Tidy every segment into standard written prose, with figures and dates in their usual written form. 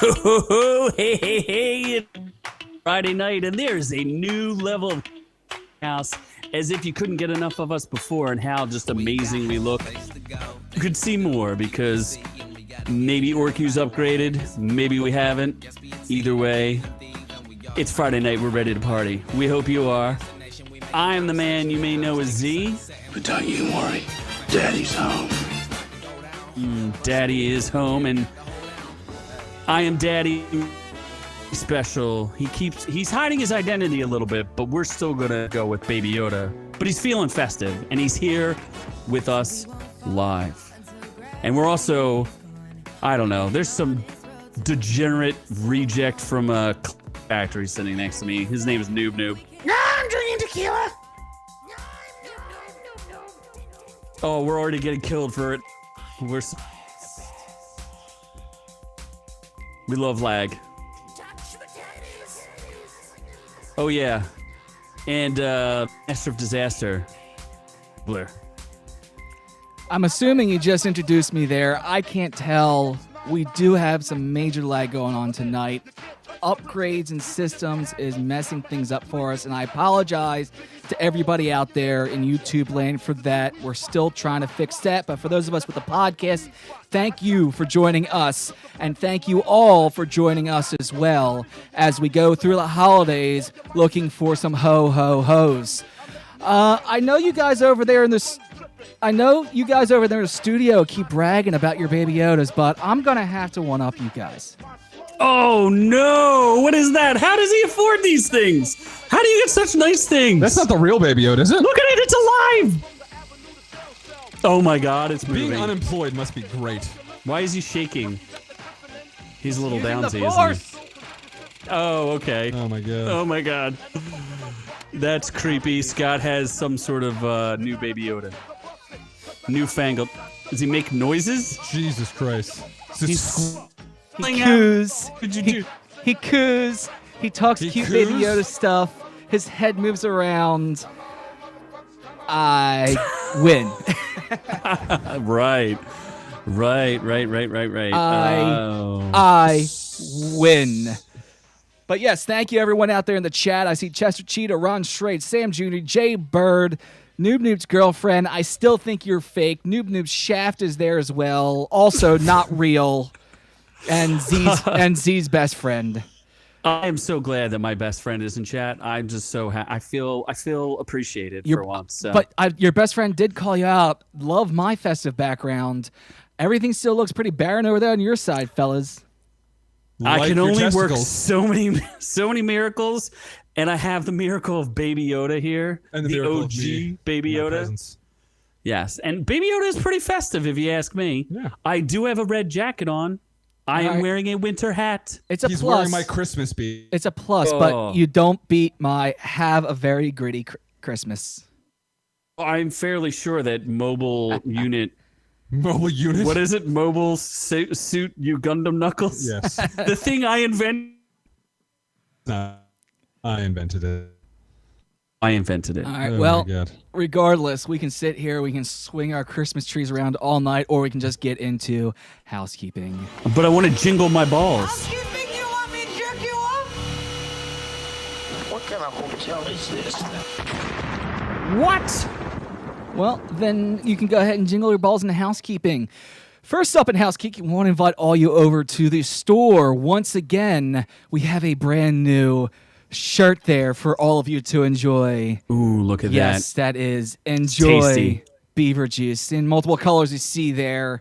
Oh, hey, Friday night, and there's a new level of house, as if you couldn't get enough of us before and how just amazing we look. You could see more because maybe OrkU's upgraded, maybe we haven't. Either way, it's Friday night, we're ready to party. We hope you are. I'm the man you may know as Z. But don't you worry, Daddy's home. Daddy is home, and I am Daddy Special. He's hiding his identity a little bit, but we're still gonna go with Baby Yoda. But he's feeling festive, and he's here with us live. And we're also, I don't know, there's some degenerate reject from a factory sitting next to me. His name is Noob Noob. No, I'm drinking tequila. Oh, we're already getting killed for it. We love lag. Oh yeah, and Master of Disaster, Blair. I'm assuming you just introduced me there. I can't tell. We do have some major lag going on tonight. Upgrades and systems is messing things up for us, and I apologize to everybody out there in YouTube land for that. We're still trying to fix that, but for those of us with the podcast, thank you for joining us, and thank you all for joining us as well as we go through the holidays looking for some ho-ho-hos. I know you guys over there in the studio keep bragging about your Baby Yodas, but I'm going to have to one-up you guys. Oh no! What is that? How does he afford these things? How do you get such nice things? That's not the real Baby Yoda, is it? Look at it! It's alive! Oh my God! It's moving. Being unemployed must be great. Why is he shaking? He's a little Using downsy, the isn't he? Force. Oh, okay. Oh my God. Oh my God. That's creepy. Scott has some sort of new Baby Yoda. Newfangled. Does he make noises? Jesus Christ. He coos. What'd you do? He coos. He talks He cute coos? Baby Yoda stuff. His head moves around. I win. Right. I win. But yes, thank you everyone out there in the chat. I see Chester Cheetah, Ron Schrade, Sam Jr., Jay Bird, Noob Noob's girlfriend. I still think you're fake. Noob Noob's shaft is there as well. Also not real. And Z's best friend. I am so glad that my best friend is in chat. I'm just so I feel appreciated for once. So. But your best friend did call you out. Love my festive background. Everything still looks pretty barren over there on your side, fellas. I can your only work testicles. so many miracles, and I have the miracle of Baby Yoda here, And the the miracle of OG me, Baby my Yoda. presence. Yes, and Baby Yoda is pretty festive, if you ask me. Yeah. I do have a red jacket on. I am Alright. wearing a winter hat. It's a He's plus. wearing my Christmas bead. It's a plus, Oh. but you don't beat my have a very gritty Christmas. I'm fairly sure that mobile unit. Mobile unit? What is it? Mobile suit you Gundam Knuckles? Yes. The thing I invented. Nah, I invented it. I invented it. All right, Oh well, my God. regardless, we can sit here, we can swing our Christmas trees around all night, or we can just get into housekeeping. But I want to jingle my balls. Housekeeping, you want me to jerk you off? What kind of hotel is this? What? Well, then you can go ahead and jingle your balls into housekeeping. First up in housekeeping, we want to invite all you over to the store. Once again, we have a brand new shirt there for all of you to enjoy. Ooh, look at Yes, that is Enjoy tasty. Beaver Juice in multiple colors you see there.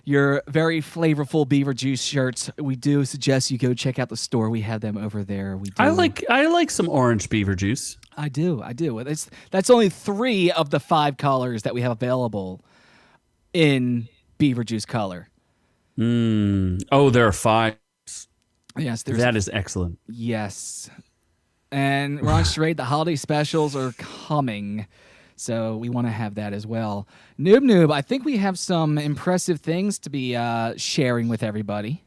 Your very flavorful Beaver Juice shirts. We do suggest you go check out the store. We have them over there. We do. I like some orange beaver juice. I do. That's only 3 of the 5 colors that we have available in Beaver Juice color. Oh, there are 5. Yes, That is excellent. yes. And Ron Schrade, the holiday specials are coming. So we want to have that as well. Noob, I think we have some impressive things to be sharing with everybody.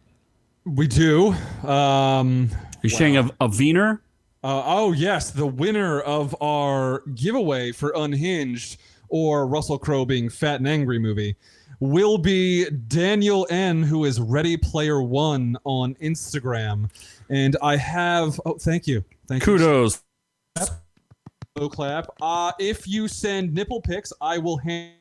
We do. You're sharing a Wiener? Oh, yes. The winner of our giveaway for Unhinged, or Russell Crowe being Fat and Angry movie, will be Daniel N, who is Ready Player One on Instagram. And I have, thank you. Kudos. Clap. If you send nipple pics, I will hand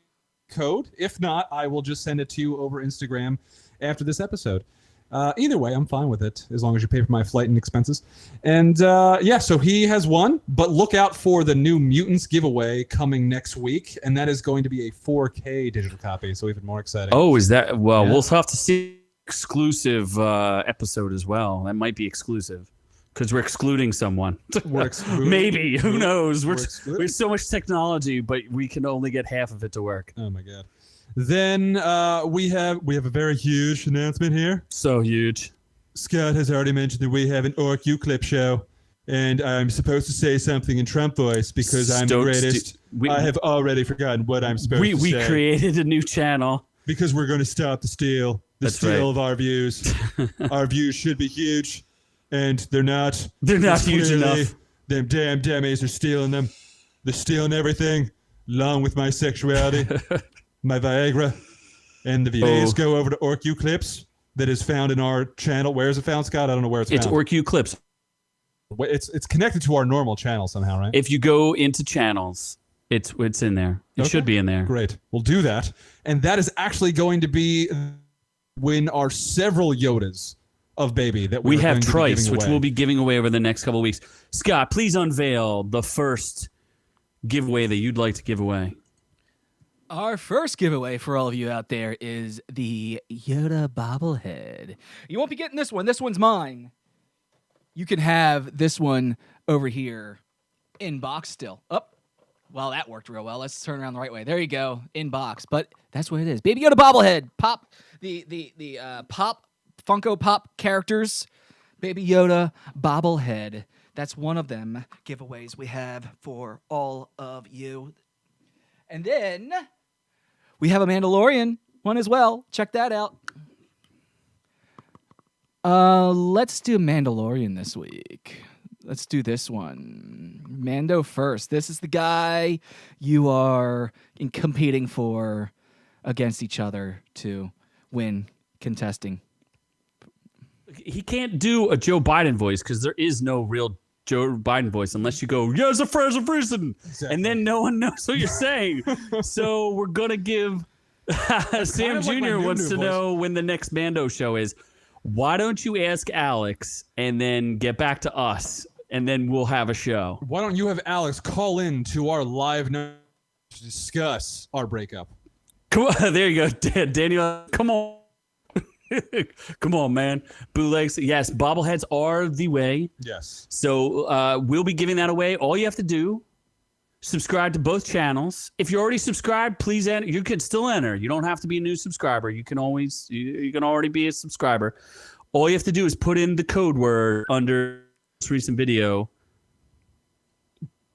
code. If not, I will just send it to you over Instagram after this episode. Either way, I'm fine with it as long as you pay for my flight and expenses. And so he has won, but look out for the new Mutants giveaway coming next week, and that is going to be a 4K digital copy, so even more exciting. Oh, is that? Well, we'll have to see exclusive episode as well. That might be exclusive. Because we're excluding someone. Maybe. Who knows? We're so much technology, but we can only get half of it to work. Oh, my God. Then we have a very huge announcement here. So huge. Scott has already mentioned that we have an OrkU clip show. And I'm supposed to say something in Trump voice because I'm the greatest. I have already forgotten what I'm supposed to say. We created a new channel. Because we're going to stop the steal. Of our views. Our views should be huge. And they're not. They're not huge enough. Them damn dummies are stealing them. They're stealing everything, along with my sexuality, my Viagra, and the views go over to OrkU Clips that is found in our channel. Where is it found, Scott? I don't know where it's found. It's OrkU Clips. It's connected to our normal channel somehow, right? If you go into channels, it's in there. It should be in there. Great. We'll do that. And that is actually going to be when our several Yodas of Baby that we have Trice, which we'll be giving away over the next couple of weeks. Scott, please unveil the first giveaway that you'd like to give away. Our first giveaway for all of you out there is the Yoda bobblehead. You won't be getting this one. This one's mine. You can have this one over here in box still. Well, that worked real well. Let's turn around the right way. There you go, in box. But that's what it is. Baby Yoda bobblehead. Pop the Pop Funko Pop characters, Baby Yoda bobblehead. That's one of them giveaways we have for all of you. And then we have a Mandalorian one as well. Check that out. Let's do Mandalorian this week. Let's do this one. Mando first. This is the guy you are competing for against each other to win contesting. He can't do a Joe Biden voice because there is no real Joe Biden voice unless you go, "Yes, a phrase of reason," and then no one knows what you're saying. So we're gonna give Sam Jr. wants to know when the next Mando show is. Why don't you ask Alex and then get back to us, and then we'll have a show. Why don't you have Alex call in to our live to discuss our breakup? Come on, there you go, Daniel. Come on. Come on, man. Bootlegs. Yes, bobbleheads are the way. Yes. So we'll be giving that away. All you have to do, subscribe to both channels. If you're already subscribed, please enter. You can still enter. You don't have to be a new subscriber. You can always, you can already be a subscriber. All you have to do is put in the code word under this recent video.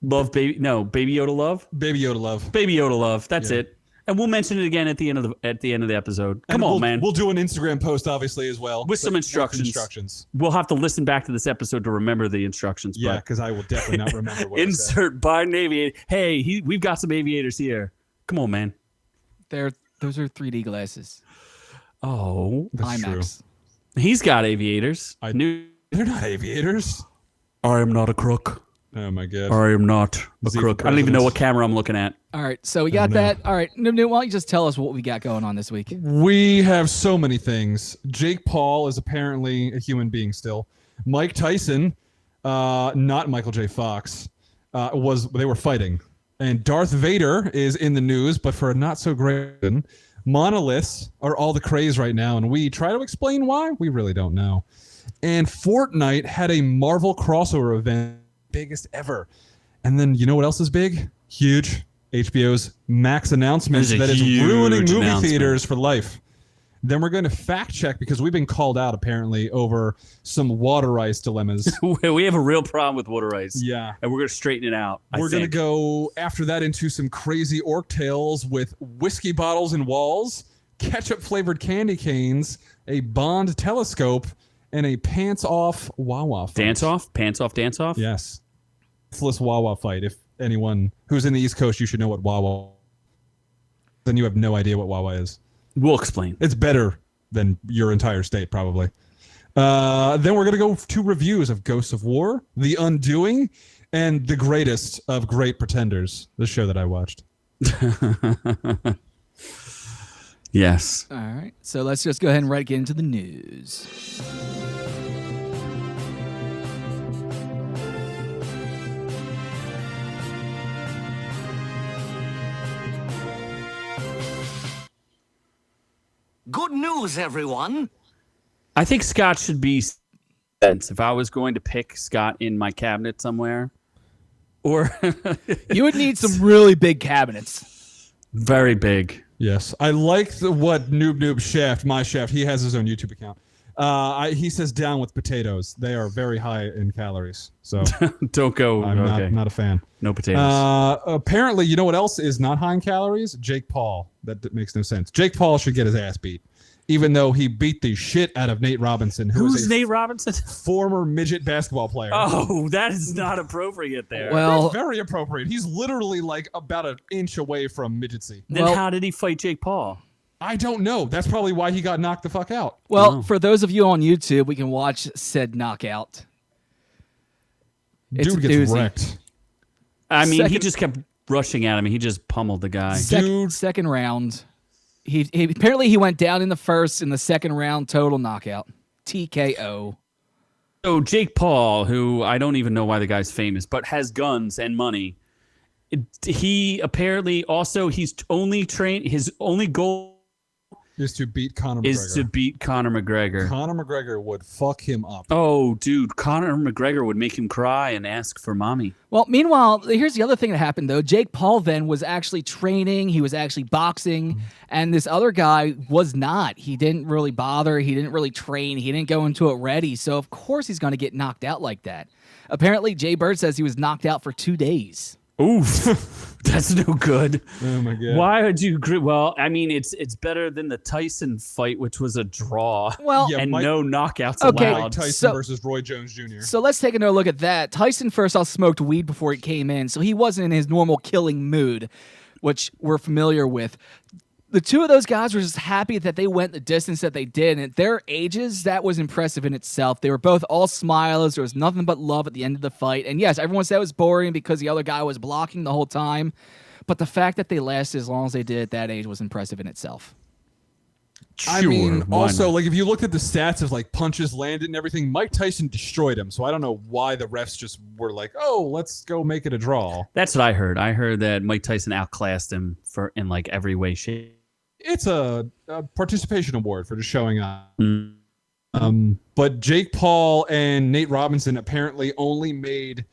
Love baby. No, Baby Yoda love. Baby Yoda love. Baby Yoda love. That's it. And we'll mention it again at the end of the episode. Come on, man. We'll do an Instagram post, obviously, as well. With some instructions. We'll have to listen back to this episode to remember the instructions. Yeah, because I will definitely not remember what Insert Biden aviator. Hey, we've got some aviators here. Come on, man. Those are 3D glasses. Oh, that's IMAX. True. He's got aviators. They're not aviators. I am not a crook. Oh, my God. I am not a crook. I don't even know what camera I'm looking at. All right, so we got that. All right, why don't you just tell us what we got going on this week? We have so many things. Jake Paul is apparently a human being still. Mike Tyson, not Michael J. Fox, they were fighting. And Darth Vader is in the news, but for a not so great reason. Monoliths are all the craze right now, and we try to explain why. We really don't know. And Fortnite had a Marvel crossover event, biggest ever. And then you know what else is big? Huge. HBO's Max announcement that is ruining movie theaters for life. Then we're going to fact check because we've been called out apparently over some water ice dilemmas. We have a real problem with water ice. Yeah. And we're going to straighten it out. We're going to go after that into some crazy orc tales with whiskey bottles and walls, ketchup flavored candy canes, a Bond telescope, and a pants off Wawa fight. Dance off? Pants off, dance off? Yes. Faceless Wawa fight. If anyone who's in the East Coast, you should know what Wawa is. Then you have no idea what Wawa is. We'll explain. It's better than your entire state, probably. Then we're going to go to reviews of Ghosts of War, The Undoing, and The Greatest of Great Pretenders, the show that I watched. Yes. All right. So let's just go ahead and get into the news. Good news, everyone. I think Scott should be. If I was going to pick Scott in my cabinet somewhere, or You would need some really big cabinets. very big. Yes. I like what Noob Shaft, my Shaft, he has his own YouTube account. He says down with potatoes. They are very high in calories. So Don't go. I'm okay. not a fan. No potatoes. Apparently, you know what else is not high in calories? Jake Paul. That makes no sense. Jake Paul should get his ass beat, even though he beat the shit out of Nate Robinson, Who's Nate Robinson? former midget basketball player. Oh, that is not appropriate there. Well, That's very appropriate. He's literally like about an inch away from midgetsy. then well- how did he fight Jake Paul? I don't know. That's probably why he got knocked the fuck out. well, for those of you on YouTube, we can watch said knockout. It's Dude a gets doozy. wrecked. I mean, he Second- just kept rushing at him, and he just pummeled the guy. Dude. Second round. He apparently he went down in the first. In the second round, total knockout. TKO. So Jake Paul, who I don't even know why the guy's famous, but has guns and money. He apparently also he's only trained. His only goal Is to beat Conor McGregor. is to beat Conor McGregor. Conor McGregor would fuck him up. Oh, dude, Conor McGregor would make him cry and ask for mommy. Well, meanwhile, here's the other thing that happened, though. Jake Paul then was actually training. He was actually boxing. And this other guy was not. He didn't really bother. He didn't really train. He didn't go into it ready. So, of course, he's going to get knocked out like that. Apparently, Jay Bird says he was knocked out for 2 days. Oof, that's no good. Oh my god. Why would you agree? Well, I mean, it's better than the Tyson fight, which was a draw. Well, Yeah, and Mike- no knockouts Okay, Mike allowed. Tyson So- versus Roy Jones Jr. So let's take another look at that. Tyson first off smoked weed before he came in, so he wasn't in his normal killing mood, which we're familiar with. The two of those guys were just happy that they went the distance that they did. And at their ages, that was impressive in itself. They were both all smilers. There was nothing but love at the end of the fight. And yes, everyone said it was boring because the other guy was blocking the whole time. But the fact that they lasted as long as they did at that age was impressive in itself. I mean, Sure, why also, not? like, if you looked at the stats of, like, punches landed and everything, Mike Tyson destroyed him. So I don't know why the refs just were like, oh, let's go make it a draw. That's what I heard. I heard that Mike Tyson outclassed him in like every way, shape. It's a participation award for just showing up. Mm. But Jake Paul and Nate Robinson apparently only made,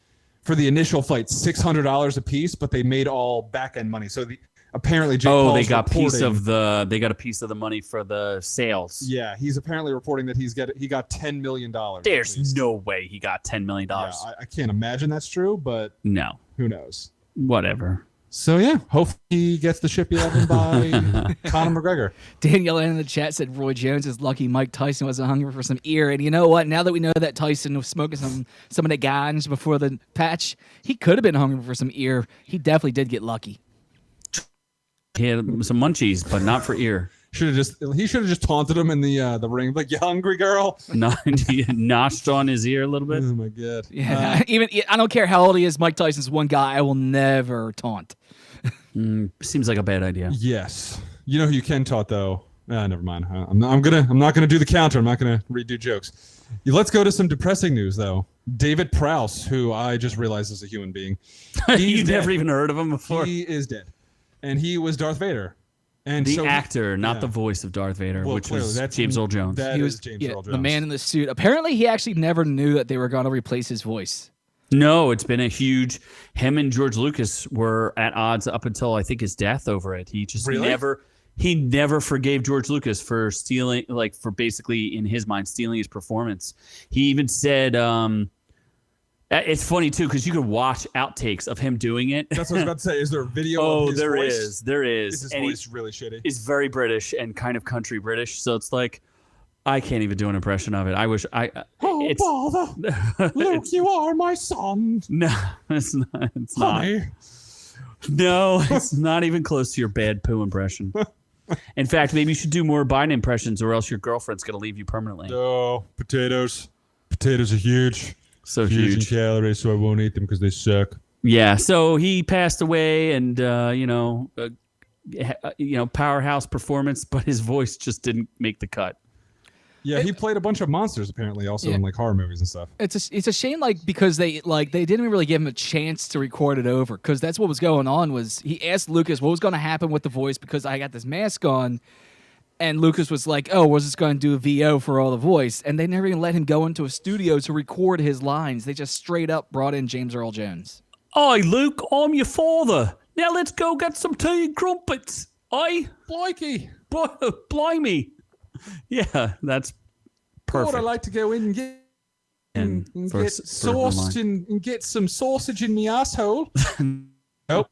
for the initial fight, $600 a piece, but they made all back-end money. So apparently Jake Paul's They got reporting, they got a piece of the money for the sales. Yeah, he's apparently reporting that he got $10 million. at There's least. no way he got $10 million. Yeah, I can't imagine that's true, but No, who knows? whatever. So yeah, hopefully he gets the ship 11 by Conor McGregor. Daniel in the chat said Roy Jones is lucky Mike Tyson wasn't hungry for some ear. And you know what? Now that we know that Tyson was smoking some of the ganj before the patch, he could have been hungry for some ear. He definitely did get lucky. He had some munchies, but not for ear. He should have just taunted him in the ring, like, you hungry girl? He notched on his ear a little bit. Oh my god. Yeah, I don't care how old he is. Mike Tyson's one guy I will never taunt. Seems like a bad idea. Yes. You know who you can taunt though? Never mind. I'm not gonna do the counter. I'm not gonna redo jokes. Let's go to some depressing news though. David Prowse, who I just realized is a human being. You've dead. never even heard of him before. He is dead, and he was Darth Vader. And The so actor, not yeah. the voice of Darth Vader, Well, which clearly, was that's- James Earl Jones. That He is was James Earl Jones. the man in the suit. Apparently, he actually never knew that they were going to replace his voice. No, it's been a huge. Him and George Lucas were at odds up until I think his death over it. He just Really? never forgave George Lucas for stealing, like for basically in his mind stealing his performance. He even said, it's funny too because you could watch outtakes of him doing it. That's what I was about to say. Is there a video? Oh, of his there voice? is, there is. Is his And voice really shitty? he's very British and kind of country British, so it's like I can't even do an impression of it. I wish I. Oh it's, bother, Luke, you are my son. No, it's not. It's not. Honey. No, it's not even close to your bad poo impression. In fact, maybe you should do more Biden impressions, or else your girlfriend's gonna leave you permanently. No, potatoes. Potatoes are huge. So in huge. calories, so I won't eat them because they suck. Yeah. So he passed away, and powerhouse performance, but his voice just didn't make the cut. Yeah, he played a bunch of monsters apparently, also in like horror movies and stuff. It's a shame, like, because they didn't really give him a chance to record it over, because that's what was going on. Was he asked Lucas what was going to happen with the voice, because I got this mask on, and Lucas was like, "Oh, was this going to do a VO for all the voice?" And they never even let him go into a studio to record his lines. They just straight up brought in James Earl Jones. Hi, Luke. I'm your father. Now let's go get some tea and crumpets. Aye, Blikey. Blimey. Yeah, that's perfect. I like to go in and get and for get sauce and get some sausage in my asshole. Nope.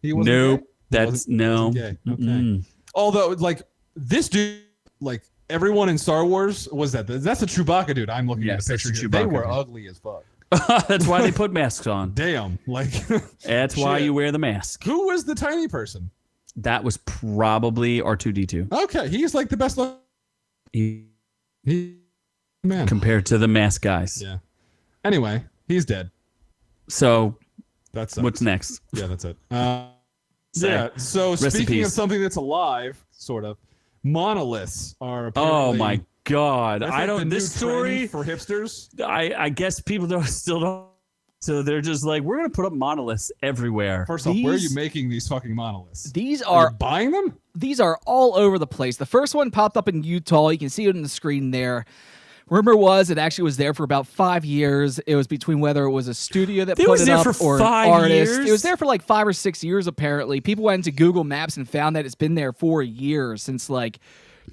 He wasn't Nope. gay? That's He no. wasn't gay. Okay. Although, like, this dude, like, everyone in Star Wars was that's a Chewbacca dude. I'm looking at the Yes, picture. that's a Here. They Chewbacca were dude. ugly as fuck. That's why they put masks on. Damn. Like, That's why shit. you wear the mask. Who was the tiny person? That was probably R2D2. Okay, he's like the best look. He man. Compared to the mask guys. Yeah. Anyway, he's dead. So That's what's next? Yeah, that's it. Say. Yeah. So Rest in speaking of peace. something that's alive, sort of, monoliths are. Oh apparently, my God! that's I like the don't. new This story. trend for hipsters. I guess people still don't. So they're just like, we're gonna put up monoliths everywhere. First off, where are you making these fucking monoliths? These Are are you buying them? These are all over the place. The first one popped up in Utah. You can see it on the screen there. Rumor was it actually was there for about 5 years. It was between whether it was a studio that It put was it there up for or 5 an artist. years? It was there for like 5 or 6 years, apparently. People went into Google Maps and found that it's been there for years, since like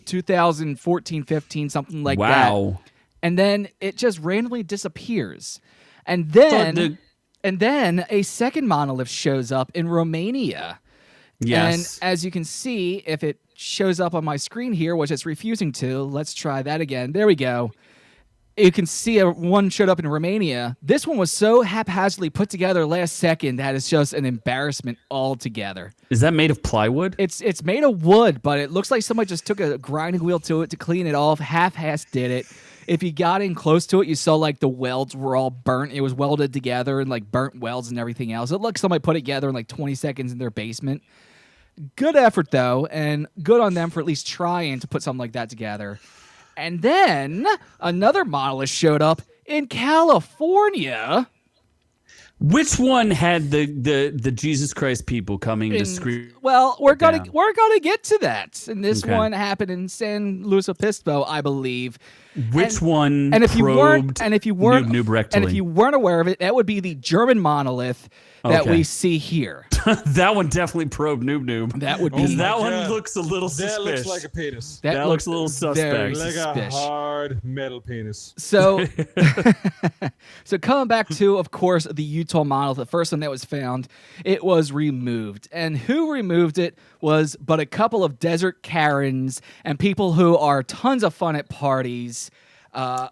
2014, 15, something like that. Wow. And then it just randomly disappears. And then, the- a second monolith shows up in Romania. Yes. And as you can see, if it shows up on my screen here, which it's refusing to, let's try that again. There we go. You can see one showed up in Romania. This one was so haphazardly put together last second that it's just an embarrassment altogether. Is that made of plywood? It's made of wood, but it looks like somebody just took a grinding wheel to it to clean it off, half-ass did it. If you got in close to it, you saw like the welds were all burnt. It was welded together and like burnt welds and everything else. It looked like somebody put it together in like 20 seconds in their basement. Good effort, though, and good on them for at least trying to put something like that together. And then another monolith showed up in California. Which one had the Jesus Christ people coming to scream? Well, we're gonna down? get to that. And this Okay. one happened in San Luis Obispo, I believe. Which one? And if you weren't, noob rectally? and if you weren't aware of it, that would be the German monolith that Okay. we see here. that one definitely probed noob. That would Because be that God. one looks a little suspicious. That looks like a penis. that looks a little very suspect. Like a suspicious. hard metal penis. So, so coming back to, of course, the Utah monolith, the first one that was found, it was removed. And who removed it was but a couple of desert Karens and people who are tons of fun at parties.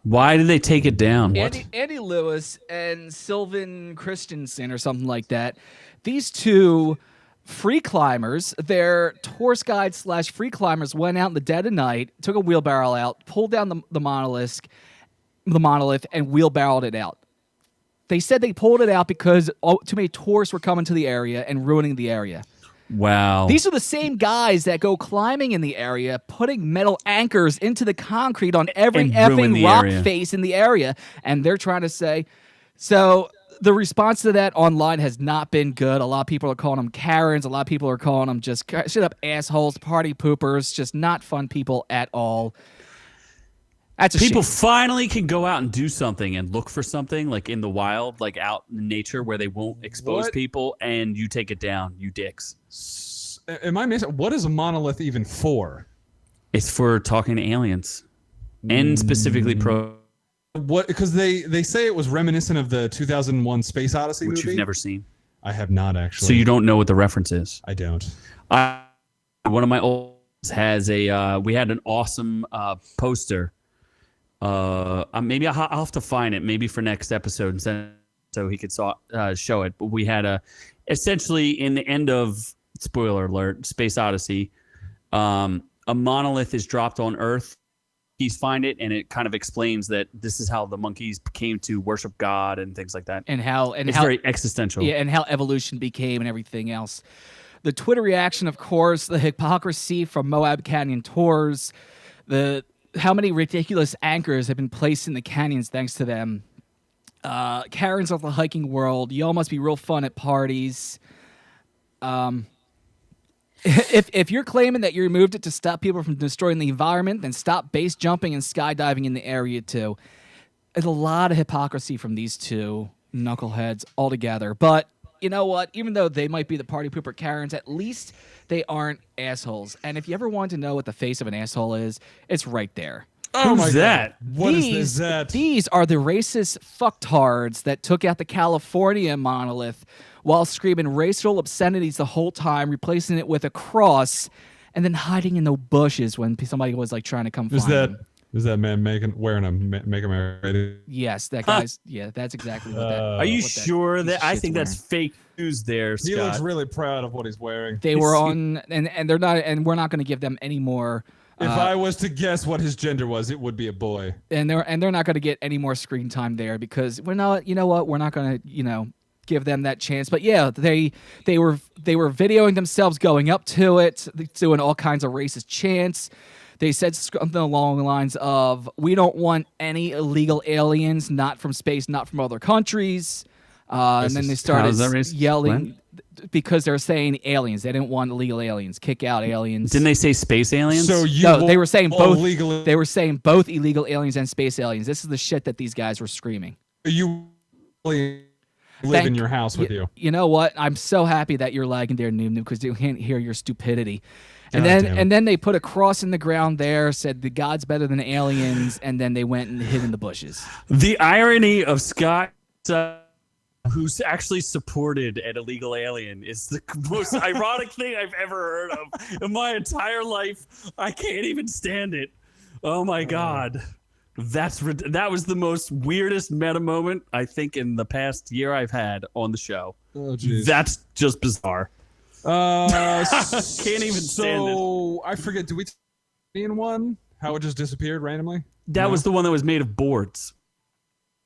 Why did they take it down? Andy Lewis and Sylvan Christensen or something like that. These two free climbers, they're tourist guides / free climbers, went out in the dead of night, took a wheelbarrow out, pulled down the monolith, and wheelbarrowed it out. They said they pulled it out because too many tourists were coming to the area and ruining the area. Wow. These are the same guys that go climbing in the area, putting metal anchors into the concrete on every And ruin effing the rock area. face in the area. And they're trying to say, so the response to that online has not been good. A lot of people are calling them Karens. A lot of people are calling them just shut up assholes, party poopers, just not fun people at all. That's a People shame. finally can go out and do something and look for something like in the wild, like out in nature where they won't expose What? people, and you take it down, you dicks. Am I missing? What is a monolith even for? It's for talking to aliens, and specifically What? Because they say it was reminiscent of the 2001 Space Odyssey which movie. you've never seen, I have not actually. so you don't know what the reference is. I don't. One of my old has a. We had an awesome poster. Maybe I'll have to find it, maybe for next episode, and send so he could show it. But we had essentially in the end of, spoiler alert, Space Odyssey, A monolith is dropped on Earth. Monkeys find it, and it kind of explains that this is how the monkeys came to worship God and things like that. And how it's very existential. Yeah, and how evolution became and everything else. The Twitter reaction, of course, the hypocrisy from Moab Canyon tours, how many ridiculous anchors have been placed in the canyons thanks to them. Karens of the hiking world, y'all must be real fun at parties. If you're claiming that you removed it to stop people from destroying the environment, then stop base jumping and skydiving in the area too. There's a lot of hypocrisy from these two knuckleheads altogether. But you know what? Even though they might be the party pooper Karens, at least they aren't assholes. And if you ever want to know what the face of an asshole is, it's right there. Oh Who's that? What is that? These are the racist fucktards that took out the California monolith while screaming racial obscenities the whole time, replacing it with a cross, and then hiding in the bushes when somebody was like trying to come find them. Is that man wearing a Make America Great? Yes, that guy's. Yeah, that's exactly what that. Are you sure that? I think that's fake news there, Scott. He looks really proud of what he's wearing. They were on, and they're not, and we're not going to give them any more. If I was to guess what his gender was, it would be a boy. And they're not going to get any more screen time there because we're not. You know what? We're not going to. Give them that chance. But yeah, they were videoing themselves going up to it, doing all kinds of racist chants. They said something along the lines of, "We don't want any illegal aliens, not from space, not from other countries." And then they started yelling because they're saying aliens. They didn't want illegal aliens. Kick out aliens. Didn't they say space aliens? No, they were saying both. They were saying both illegal aliens and space aliens. This is the shit that these guys were screaming. You live in your house with you. You know what? I'm so happy that you're lagging there, Noob, because you can't hear your stupidity. And then they put a cross in the ground there, said the God's better than aliens, and then they went and hid in the bushes. The irony of Scott, who's actually supported an illegal alien, is the most ironic thing I've ever heard of in my entire life. I can't even stand it. Oh my God. That was the most weirdest meta moment I think in the past year I've had on the show. Oh, jeez. That's just bizarre. Can't even stand it. So I forget. Do we in one? How it just disappeared randomly? That was the one that was made of boards.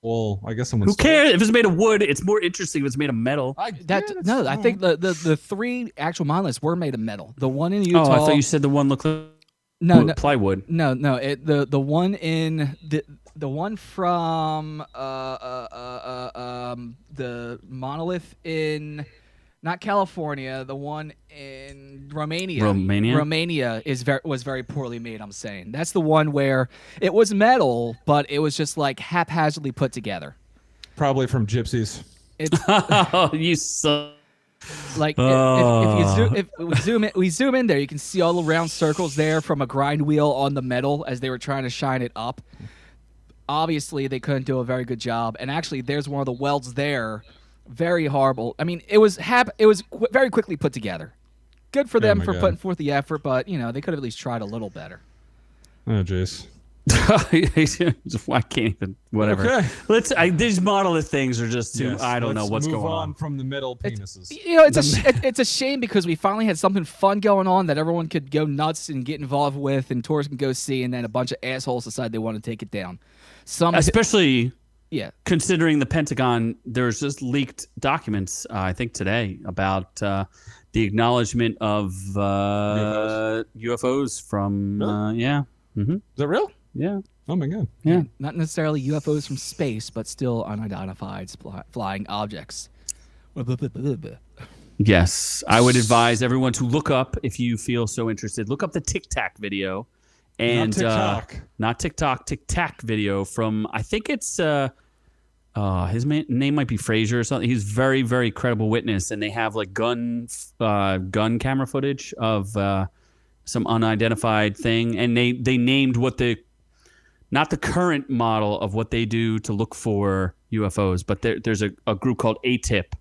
Well, I guess someone. Who cares if it's made of wood? It's more interesting if it's made of metal. I think the three actual monoliths were made of metal. The one in Utah. Oh, I thought you said the one looked like plywood. No. The one in the one from the monolith in not California, the one in Romania. Romania was very poorly made. I'm saying that's the one where it was metal, but it was just like haphazardly put together. Probably from gypsies. Oh, you suck. Like if we zoom in there, you can see all the round circles there from a grind wheel on the metal as they were trying to shine it up. Obviously, they couldn't do a very good job, and actually, there's one of the welds there. Very horrible. I mean, it was very quickly put together. Good for them for putting forth the effort, but they could have at least tried a little better. Oh, jeez. I can't even. Whatever. Okay. These monolith things are just too. Yes, I don't know what's going on from the middle penises. It's a shame because we finally had something fun going on that everyone could go nuts and get involved with, and tourists can go see, and then a bunch of assholes decide they want to take it down. Especially. Yeah. Considering the Pentagon, there's just leaked documents, I think today, about the acknowledgement of UFOs from. Really? Yeah. Mm-hmm. Is that real? Yeah. Oh my God. Yeah. Not necessarily UFOs from space, but still unidentified flying objects. Yes, I would advise everyone to look up, if you feel so interested, look up the Tic Tac video. And not TikTok, Tic Tac video from, I think it's his name might be Fraser or something. He's very, very credible witness, and they have like gun camera footage of some unidentified thing, and they named not the current model of what they do to look for UFOs, but there's a group called ATIP,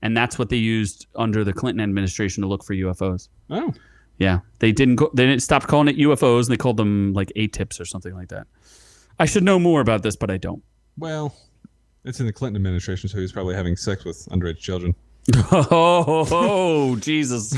and that's what they used under the Clinton administration to look for UFOs. Oh. Yeah, they didn't stop calling it UFOs, and they called them like ATIPs or something like that. I should know more about this, but I don't. Well, it's in the Clinton administration, so he's probably having sex with underage children. Oh, Jesus!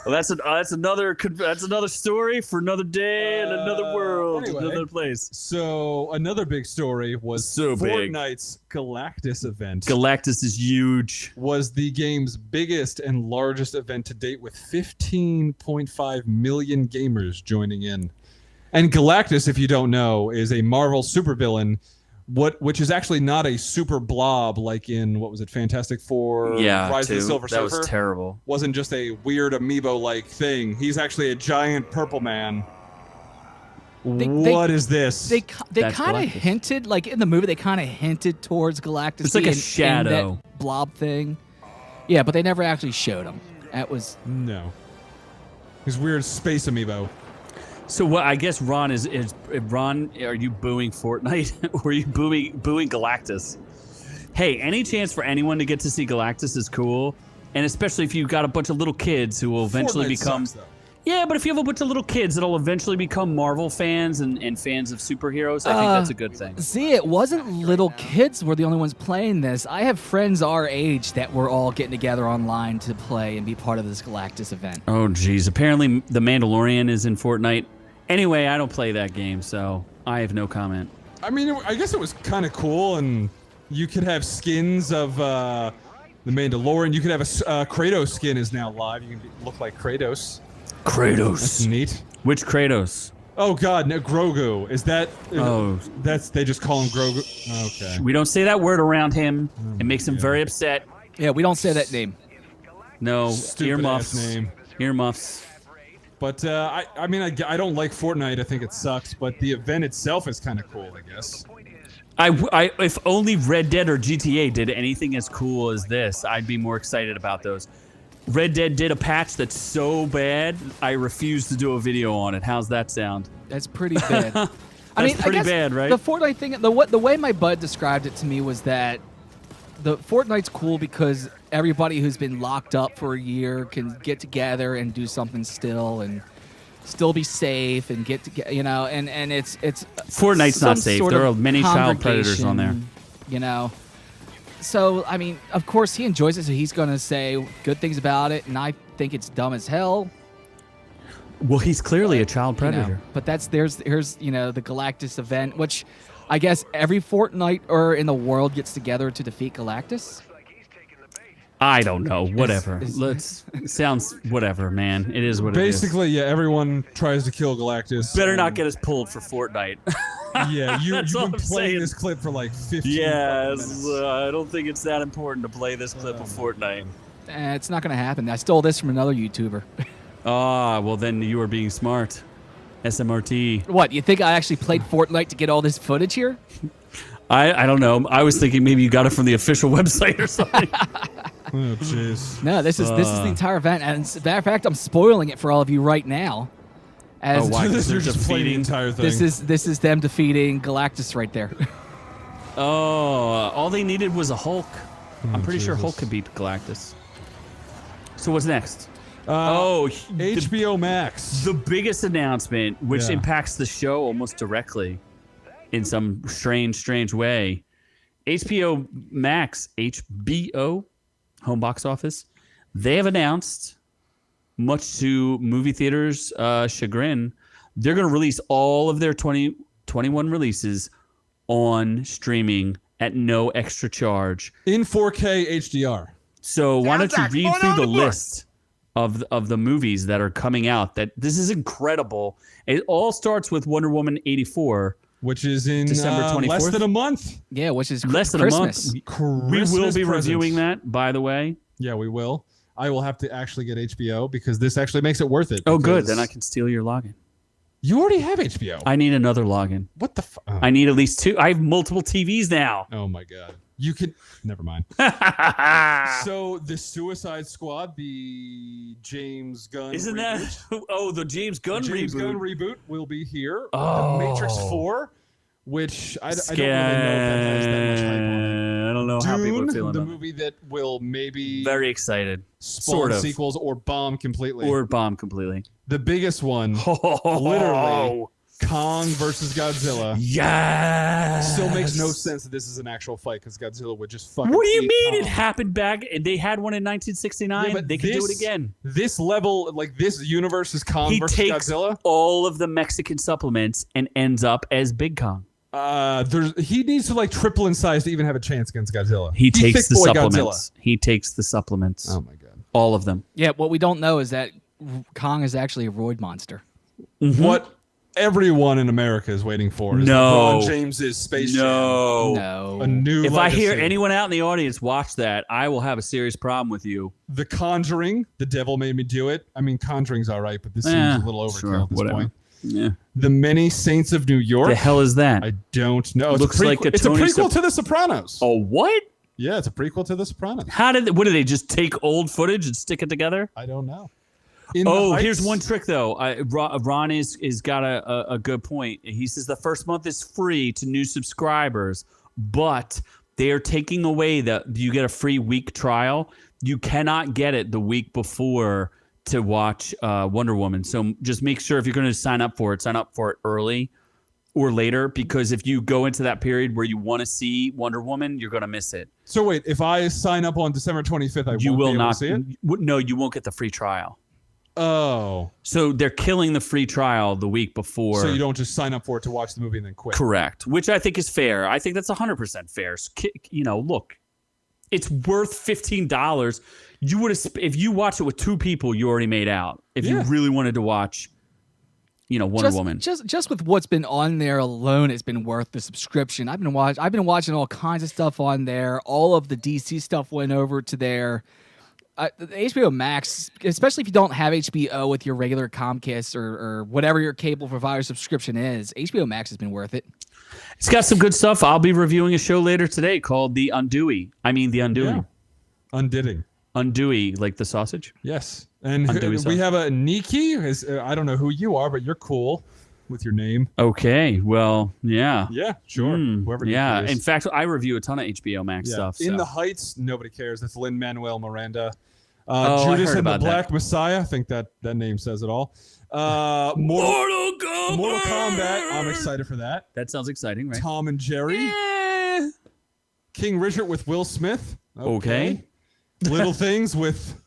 Well, that's another story for another day and another world, anyway. another place. So another big story was So big. Fortnite's Galactus event. Galactus is huge. Was the game's biggest and largest event to date, with 15.5 million gamers joining in. And Galactus, if you don't know, is a Marvel supervillain, which is actually not a super blob like in, what was it, Fantastic Four, Rise of the Silver Surfer? That was terrible. Wasn't just a weird amiibo-like thing. He's actually a giant purple man. What is this? They That's kind of Galactus. hinted, like in the movie, they kind of hinted towards Galactus. It's like a being in shadow. that blob thing. Yeah, but they never actually showed him. That was No. His weird space amiibo. So what? I guess Ron is Ron. Are you booing Fortnite or are you booing Galactus? Hey, any chance for anyone to get to see Galactus is cool, and especially if you've got a bunch of little kids who will eventually Fortnite become. sucks, though. Yeah, but if you have a bunch of little kids that'll eventually become Marvel fans and fans of superheroes, I think that's a good thing. See, it wasn't little kids were the only ones playing this. I have friends our age that were all getting together online to play and be part of this Galactus event. Oh, geez. Apparently, The Mandalorian is in Fortnite. Anyway, I don't play that game, so I have no comment. I mean, I guess it was kind of cool, and you could have skins of the Mandalorian. You could have a Kratos skin is now live. You can look like Kratos. Kratos. That's neat. Which Kratos? Oh God, no, Grogu. Is that? Oh. They just call him Grogu. Okay. We don't say that word around him. It makes him very upset. Yeah, we don't say that name. No, Stupid earmuffs. ass name. Earmuffs. But I mean, I don't like Fortnite. I think it sucks. But the event itself is kind of cool, I guess. If only Red Dead or GTA did anything as cool as this, I'd be more excited about those. Red Dead did a patch that's so bad, I refuse to do a video on it. How's that sound? That's pretty bad. Pretty I guess bad, right? The Fortnite thing, the way my bud described it to me was that the Fortnite's cool because everybody who's been locked up for a year can get together and do something still and still be safe and get together, you know, and it's Fortnite's some not safe. sort There of are many child predators on there. congregation, you know. So, I mean, of course he enjoys it, so he's going to say good things about it, and I think it's dumb as hell. Well, he's clearly a child You know, predator. but here's you know, the Galactus event, which I guess every Fortnite in the world gets together to defeat Galactus. I don't know. Whatever. Is- Sounds whatever, man. It is what it is. Basically, yeah, everyone tries to kill Galactus. Better not get us pulled for Fortnite. Yeah, you've That's all been I'm playing saying. this clip for like 15 Yes, minutes. I don't think it's that important to play this clip of Fortnite. It's not going to happen. I stole this from another YouTuber. Ah, well then you are being smart. SMRT. What, you think I actually played Fortnite to get all this footage here? I don't know. I was thinking maybe you got it from the official website or something. Oh, jeez. No, this is the entire event, and as a matter of fact, I'm spoiling it for all of you right now. As Oh, why? 'Cause You're they're just playing the defeating- entire thing. this is them defeating Galactus right there. Oh, all they needed was a Hulk. I'm pretty sure Jesus. Hulk could beat Galactus. So what's next? HBO Max. The biggest announcement, which Yeah. impacts the show almost directly in some strange way. HBO Max, HBO, home box office, they have announced, much to movie theaters' chagrin, they're going to release all of their 2021 releases on streaming at no extra charge. In 4K HDR. So why don't Sounds you like read going through on the the book. list of the movies that are coming out? That this is incredible. It all starts with Wonder Woman 84. Which is in December less 24th? than a month. Yeah, which is Less than Christmas. a month. We Christmas will be presents. reviewing that, by the way. Yeah, we will. I will have to actually get HBO because this actually makes it worth it. Oh, good. because Then I can steal your login. You already have HBO. I need another login. What the? I need at least two. I have multiple TVs now. Oh my god. You could. Never mind. So the Suicide Squad, the James Gunn. Isn't reboot, that? Oh, the James Gunn James reboot. Gunn reboot will be here. Oh. The Matrix 4, which I don't really know if that has that much hype on it. I don't know how people are Dune, feeling the about it. movie that will maybe Very excited. spawn Sort of. sequels or bomb completely. Or bomb completely. The biggest one, Literally. Kong versus Godzilla. Yes. Still makes no sense that this is an actual fight because Godzilla would just fucking. What do you eat mean? Kong. It happened back. They had one in 1969. Yeah, but they can do it again. This level, like this universe, is Kong He versus takes Godzilla. all of the Mexican supplements and ends up as Big Kong. He needs to like triple in size to even have a chance against Godzilla. He takes the thick boy supplements. Godzilla. He takes the supplements. Oh my god! All of them. Yeah, what we don't know is that Kong is actually a roid monster. Mm-hmm. What everyone in America is waiting for is No. LeBron James's Space Jam. No. A new If I hear legacy. anyone out in the audience watch that, I will have a serious problem with you. The Conjuring, The Devil Made Me Do It. I mean, Conjuring's all right, but this seems a little overkill sure, at this whatever. point. Yeah. The Many Saints of New York. The hell is that? I don't know. It's Looks a prequel, like a it's a Tony prequel to The Sopranos. Oh, what? Yeah, it's a prequel to The Sopranos. What do they just take old footage and stick it together? I don't know. Here's one trick though. Ron is got a good point. He says the first month is free to new subscribers, but they are taking away you get a free week trial. You cannot get it the week before to watch Wonder Woman. So just make sure if you're going to sign up for it early or later, because if you go into that period where you want to see Wonder Woman, you're going to miss it. So wait, if I sign up on December 25th, You won't will be able not to see it? No, you won't get the free trial. Oh. So they're killing the free trial the week before. So you don't just sign up for it to watch the movie and then quit. Correct, which I think is fair. I think that's 100% fair. Look, it's worth $15. You would have if you watch it with two people, you already made out. If you really wanted to watch, Wonder Woman. Just with what's been on there alone, it's been worth the subscription. I've been watching all kinds of stuff on there. All of the DC stuff went over to there. The HBO Max, especially if you don't have HBO with your regular Comcast or whatever your cable provider subscription is, HBO Max has been worth it. It's got some good stuff. I'll be reviewing a show later today called The Undoing. Yeah. Undidding. Undoing, like the sausage? Yes. And Undoing we have a Nikki. I don't know who you are, but you're cool with your name. Okay. Well, yeah. Yeah, sure. Whoever Nikki is. In fact, I review a ton of HBO Max stuff. In so. the Heights, nobody cares. That's Lin-Manuel Miranda. I Judas heard and the about Black Messiah. I think that name says it all. Mortal Kombat. I'm excited for that. That sounds exciting, right? Tom and Jerry. King Richard with Will Smith. Okay. Little Things with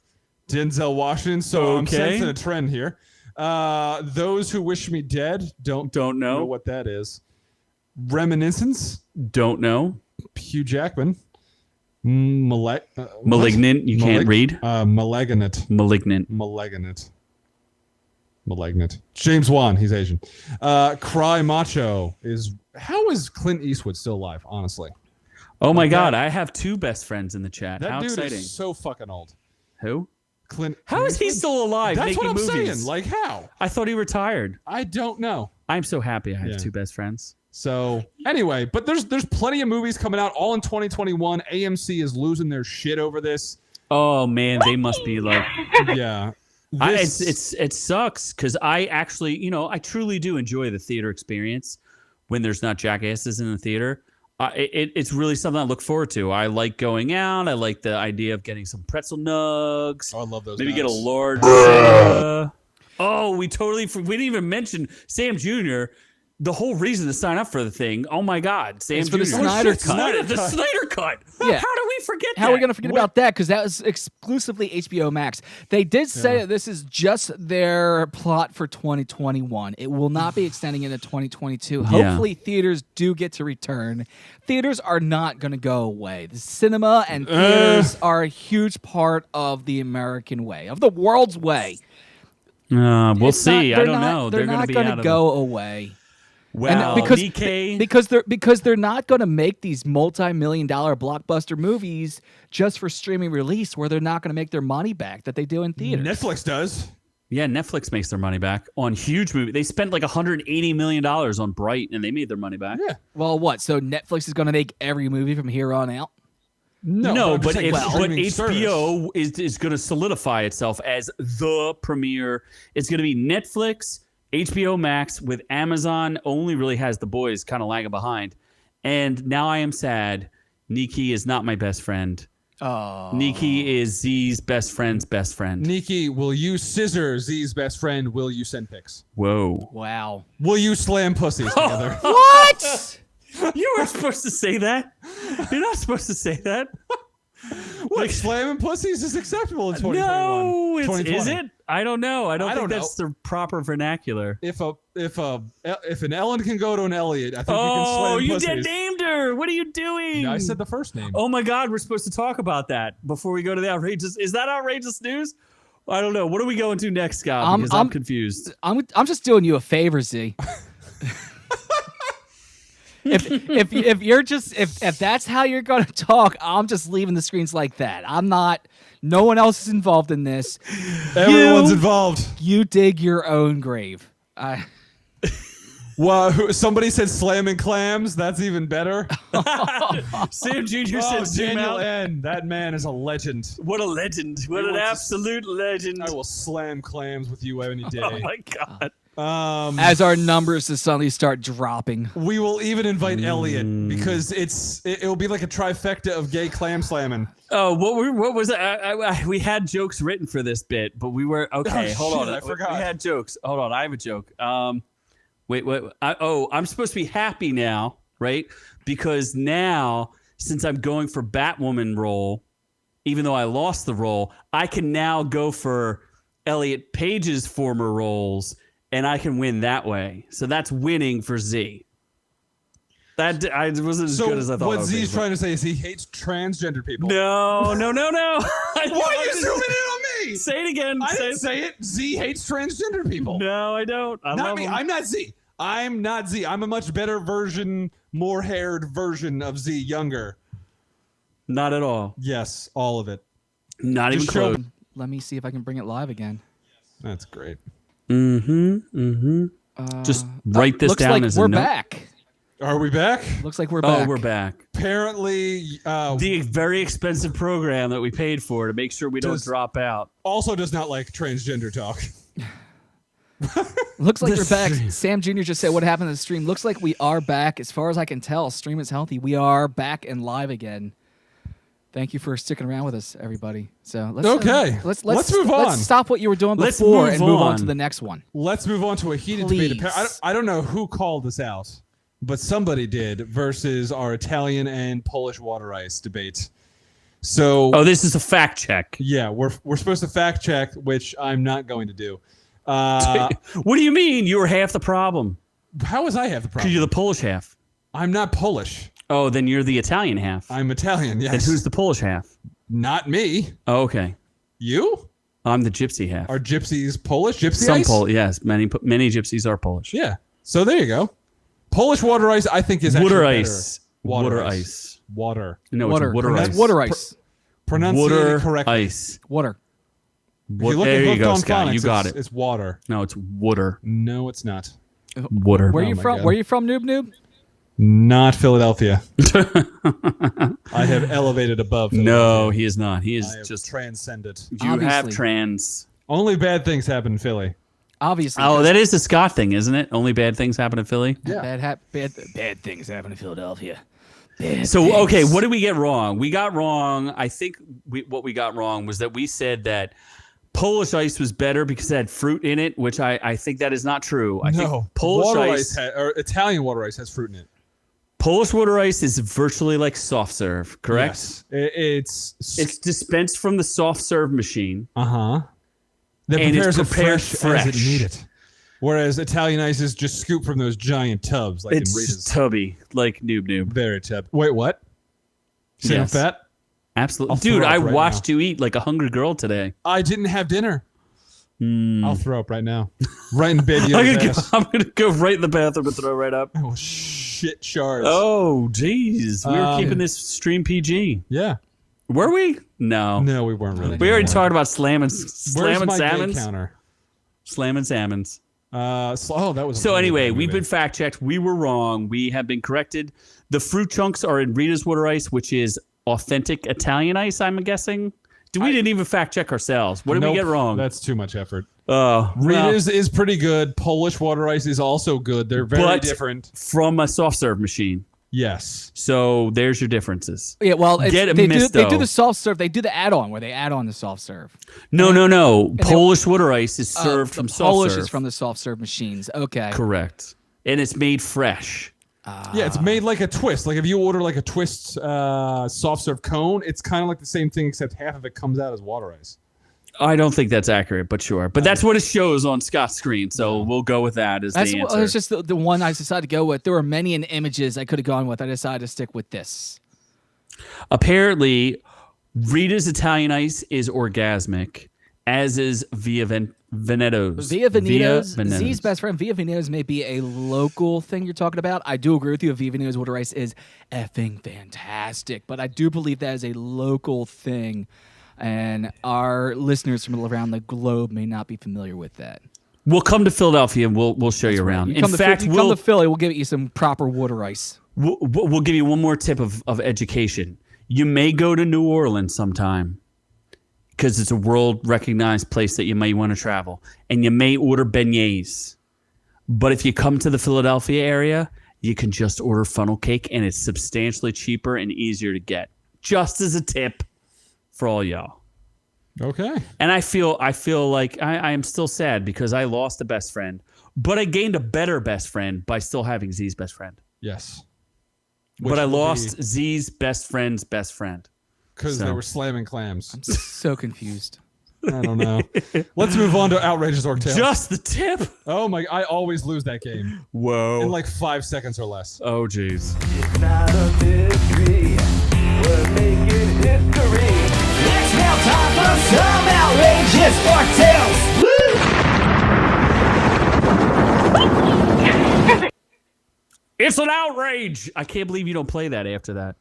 Denzel Washington. So I'm sensing a trend here. Those Who Wish Me Dead. Don't know what that is. Reminiscence. Don't know. Hugh Jackman. Malignant. You can't read. Malignant. James Wan. He's Asian. Cry Macho is. How is Clint Eastwood still alive? Honestly. Oh my God! I have two best friends in the chat. That How dude exciting! is so fucking old. Who? Clint. How is he still alive? That's making what I'm movies? saying. Like how? I thought he retired. I don't know. I'm so happy I have two best friends. So anyway, but there's plenty of movies coming out all in 2021. AMC is losing their shit over this. Oh man, they must be like. Yeah. It sucks because I actually, I truly do enjoy the theater experience when there's not jackasses in the theater. It's really something I look forward to. I like going out. I like the idea of getting some pretzel nugs. Oh, I love those. Maybe nugs. get a large. We didn't even mention Sam Jr. The whole reason to sign up for the thing. Oh my God, Sam It's Jr. for the Snyder Cut. The Snyder Cut. Yeah. How do we forget that? How are we going to forget about that? Because that was exclusively HBO Max. They did say that this is just their plot for 2021. It will not be extending into 2022. Hopefully, theaters do get to return. Theaters are not going to go away. The cinema and theaters are a huge part of the American way, of the world's way. We'll see. I don't know. They're not going to go away. Well, because they're not going to make these multi-million-dollar blockbuster movies just for streaming release, where they're not going to make their money back that they do in theaters. Netflix does. Yeah, Netflix makes their money back on huge movies. They spent like $180 million on Bright, and they made their money back. Yeah. Well, what? So Netflix is going to make every movie from here on out? No, but streaming HBO is going to solidify itself as the premier. It's going to be Netflix, HBO Max, with Amazon only really has The Boys kind of lagging behind. And now I am sad. Nikki is not my best friend. Oh. Nikki is Z's best friend's best friend. Nikki, will you scissor Z's best friend? Will you send pics? Whoa. Wow. Will you slam pussies together? What? You weren't supposed to say that. You're not supposed to say that. What, slamming pussies is acceptable in 2021. No, is 2020. it? I don't know. I don't think know. that's the proper vernacular. If an Ellen can go to an Elliot, I think we can slam you pussies. did named her. What are you doing? No, I said the first name. Oh my God, we're supposed to talk about that before we go to the outrageous. Is that outrageous news? I don't know. What are we going to next, Scott? Because I'm confused. I'm just doing you a favor, Z. if you're just if that's how you're gonna talk, I'm just leaving the screens like that. I'm not. No one else is involved in this. Everyone's involved. You dig your own grave. Well, somebody said slamming clams. That's even better. Sam Jr. said zoom Daniel out. N. That man is a legend. What a legend. What an absolute legend. I will slam clams with you any day. Oh my God. As our numbers just suddenly start dropping. We will even invite Elliot because it'll be like a trifecta of gay clam slamming. Oh, what was it? We had jokes written for this bit, but we were okay. Oh, hold shit, on, I forgot. We had jokes. Hold on, I have a joke. Wait. I'm supposed to be happy now, right? Because now, since I'm going for Batwoman role, even though I lost the role, I can now go for Elliot Page's former roles, and I can win that way. So that's winning for Z. That I wasn't as good as I thought. What it would Z's be, trying to say is he hates transgender people. No. Why are you zooming in on me? Say it again. I didn't say it. Z hates transgender people. No, I don't. I Not love me. them. I'm not Z. I'm not Z. I'm a much better version, more haired version of Z, younger. Not at all. Yes, all of it. Not even Just show- close. Let me see if I can bring it live again. That's great. Just write this Looks down like as we're a note. back. Are we back? Looks like we're Oh, back. we're back. Apparently, The very expensive program that we paid for to make sure we don't Does- drop out. also does not like transgender talk. Looks like The we're back. stream. Sam Jr. just said what happened to the stream. Looks like we are back. As far as I can tell, stream is healthy. We are back and live again. Thank you for sticking around with us, everybody. So let's Let's move on. Let's stop what you were doing Let's before move and move on on. to the next one. Let's move on to a heated Please. debate. I don't know who called this out, but somebody did versus our Italian and Polish water ice debate. So, Oh, this is a fact check. yeah, we're supposed to fact check, which I'm not going to do. What do you mean? You were half the problem. How was I have the Because problem? you're the Polish half. I'm not Polish. Oh, then you're the Italian half. I'm Italian. Then Yes. who's the Polish half? Not me? Oh, okay. You? I'm the gypsy half. Are gypsies Polish? Gypsy Some ice? Polish, yes. Many gypsies are Polish. Yeah. So there you go. Polish water ice, I think, is actually Water better. ice. Water Water ice. ice. Water. No, Water. it's water That's ice. water ice. Pronunciate Water it correctly. ice. Water. If you look There at you Hooked go, on Scott. You Phonics, got it's- it. It's water. No, it's water. No, it's not. Water. Where are you my from? God. Where are you from, Noob Noob? Not Philadelphia. I have elevated above Philadelphia. No, he is not. He I is have just. transcended. You have Obviously. trans. Only bad things happen in Philly. Obviously. Oh, that is the Scott thing, isn't it? Only bad things happen in Philly. Yeah. Bad things happen in Philadelphia. So, okay, what did we get wrong? We got wrong. I think what we got wrong was that we said that Polish ice was better because it had fruit in it, which I think that is not true. I No. think Polish water ice, or Italian water ice has fruit in it. Polish water ice is virtually like soft serve, correct? Yes. It's dispensed from the soft serve machine. uh-huh. That And it's prepares it prepared fresh as it fresh. needed. Whereas Italian ice is just scooped from those giant tubs like in It's Rita's. tubby, like noob. Very tub. Wait, what? Saying Yes. fat? Absolutely. I'll Dude, throw I up right watched you eat like a hungry girl today. I didn't have dinner. Hmm. I'll throw up right now. Right in Baby I'm Yoda's ass. gonna go right in the bathroom and throw right up. Oh, shit shards. Oh, jeez. We were keeping this stream PG. Yeah. Were we? No. No, we weren't really. We already doing talked about slamming Where's my gay salmons. counter? Slamming salmons. That was. a So really anyway, bad we've movie. been fact checked. We were wrong. We have been corrected. The fruit chunks are in Rita's water ice, which is authentic Italian ice, I'm guessing. We didn't even fact check ourselves. What did we Nope, get wrong? That's too much effort. Well, Rita's is pretty good. Polish water ice is also good. They're very But- different. from a soft serve machine. Yes. So there's your differences. Yeah, well, Get it, they do Misto. the soft serve. They do the add-on where they add on the soft serve. No. Polish water ice is served The from soft Polish serve. is from the soft serve machines. Okay. Correct. And it's made fresh. Yeah, it's made like a twist. Like if you order like a twist soft serve cone, it's kind of like the same thing except half of it comes out as water ice. I don't think that's accurate, but sure. But that's what it shows on Scott's screen, so we'll go with that as the answer. It's just the one I decided to go with. There were many images I could have gone with. I decided to stick with this. Apparently, Rita's Italian ice is orgasmic, as is Via Veneto's. Via Veneto's, Veneto's. Z's best friend, Via Veneto's may be a local thing you're talking about. I do agree with you. Via Veneto's water ice is effing fantastic, but I do believe that is a local thing, and our listeners from around the globe may not be familiar with that. We'll come to Philadelphia and we'll show you around. You In come fact, to come to Philly, we'll give you some proper water ice. we'll give you one more tip of education. You may go to New Orleans sometime because it's a world-recognized place that you may want to travel, and you may order beignets. But if you come to the Philadelphia area, you can just order funnel cake, and it's substantially cheaper and easier to get. Just as a tip for all y'all. Okay. And I feel like I am still sad because I lost a best friend, but I gained a better best friend by still having Z's best friend. Yes. But I lost Z's best friend's best friend. Because So. they were slamming clams. I'm so confused. I don't know. Let's move on to Outrageous Orc Tales. Just the tip? Oh my, I always lose that game. Whoa. In like 5 seconds or less. Oh, jeez. It's not a victory. We're making history. It's now time for some outrageous Orc Tales. It's an outrage. I can't believe you don't play that after that.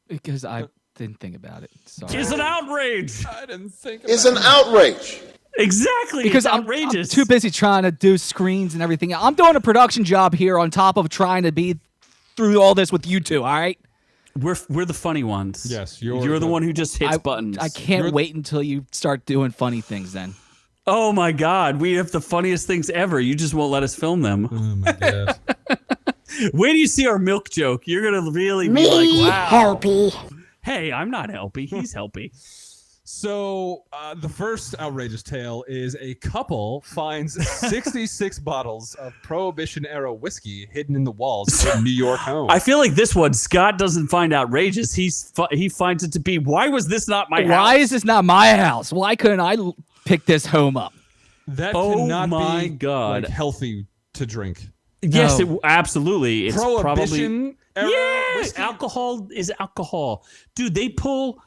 Because I didn't think about it. Sorry. It's an outrage. I didn't think about It's an outrage. Exactly. Because it's I'm outrageous. too busy trying to do screens and everything. I'm doing a production job here on top of trying to be through all this with you two, all right? We're the funny ones. Yes, you're the one who just hits buttons. I can't wait until you start doing funny things then. Oh my God, we have the funniest things ever. You just won't let us film them. Oh my god. Wait till you see our milk joke. You're gonna really be like, wow. Helpy. Hey, I'm not helpy. He's helpy. So the first outrageous tale is a couple finds 66 bottles of Prohibition-era whiskey hidden in the walls of a New York home. I feel like this one, Scott doesn't find outrageous. He finds it to be, why was this not my house? Why is this not my house? Why couldn't I pick this home up? That Oh cannot my be God. like healthy to drink. Yes, No. absolutely. It's probably Prohibition-era yeah. whiskey? Alcohol is alcohol, dude. They pull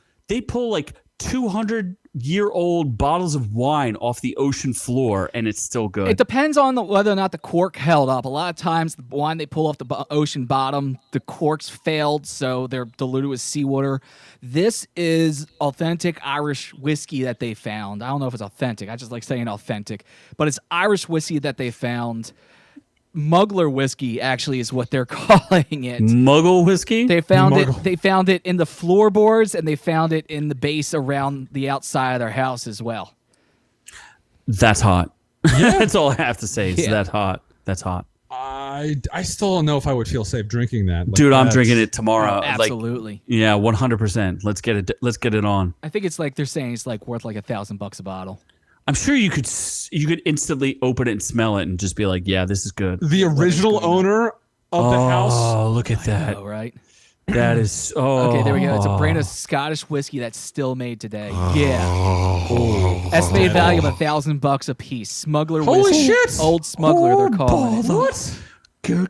like 200-year-old bottles of wine off the ocean floor, and it's still good. It depends on whether or not the cork held up. A lot of times, the wine they pull off the ocean bottom, the corks failed, so they're diluted with seawater. This is authentic Irish whiskey that they found. I don't know if it's authentic. I just like saying authentic, but it's Irish whiskey that they found. Muggler whiskey actually is what they're calling it. Muggle whiskey. They found Muggle. it. They found it in the floorboards, and they found it in the base around the outside of their house as well. That's hot. That's all I have to say. Is Yeah. that hot? That's hot, I still don't know if I would feel safe drinking that. Like, dude. I'm that's- drinking it tomorrow. Oh, absolutely. Yeah, 100%. Let's get it. Let's get it on. I think it's like they're saying it's like worth like $1,000 a bottle. I'm sure you could instantly open it and smell it and just be like, yeah, this is good. The original owner of the house. Oh, look at that. Oh, right. That is. Oh, Okay, there we go. It's a brand of Scottish whiskey that's still made today. Yeah. Estimated value of $1,000 a piece. Smuggler Holy whiskey. shit! Old smuggler, they're calling it. What?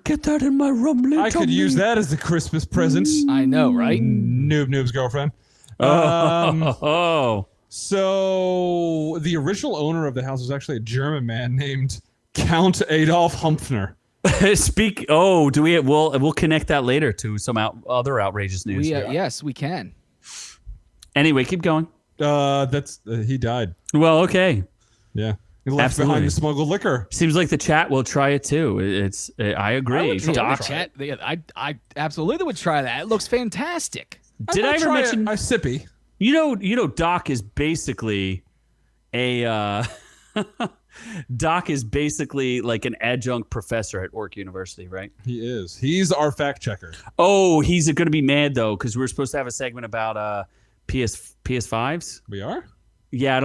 Get that in my rumbling. I could use that as a Christmas present. I know, right? Noob's girlfriend. Oh. So the original owner of the house was actually a German man named Count Adolf Humpfner. Do we? We'll connect that later to some other outrageous news. Yes, we can. Anyway, keep going. That's he died. Well, okay. Yeah, he left Absolutely. behind the smuggled liquor. Seems like the chat will try it too. I agree. Yeah, Doc, chat, I absolutely would try that. It looks fantastic. did I ever mention? a sippy? You know, Doc is basically a Doc is basically like an adjunct professor at Ork University, right? He is. He's our fact checker. Oh, he's going to be mad though because we're supposed to have a segment about PS5s. We are? Yeah,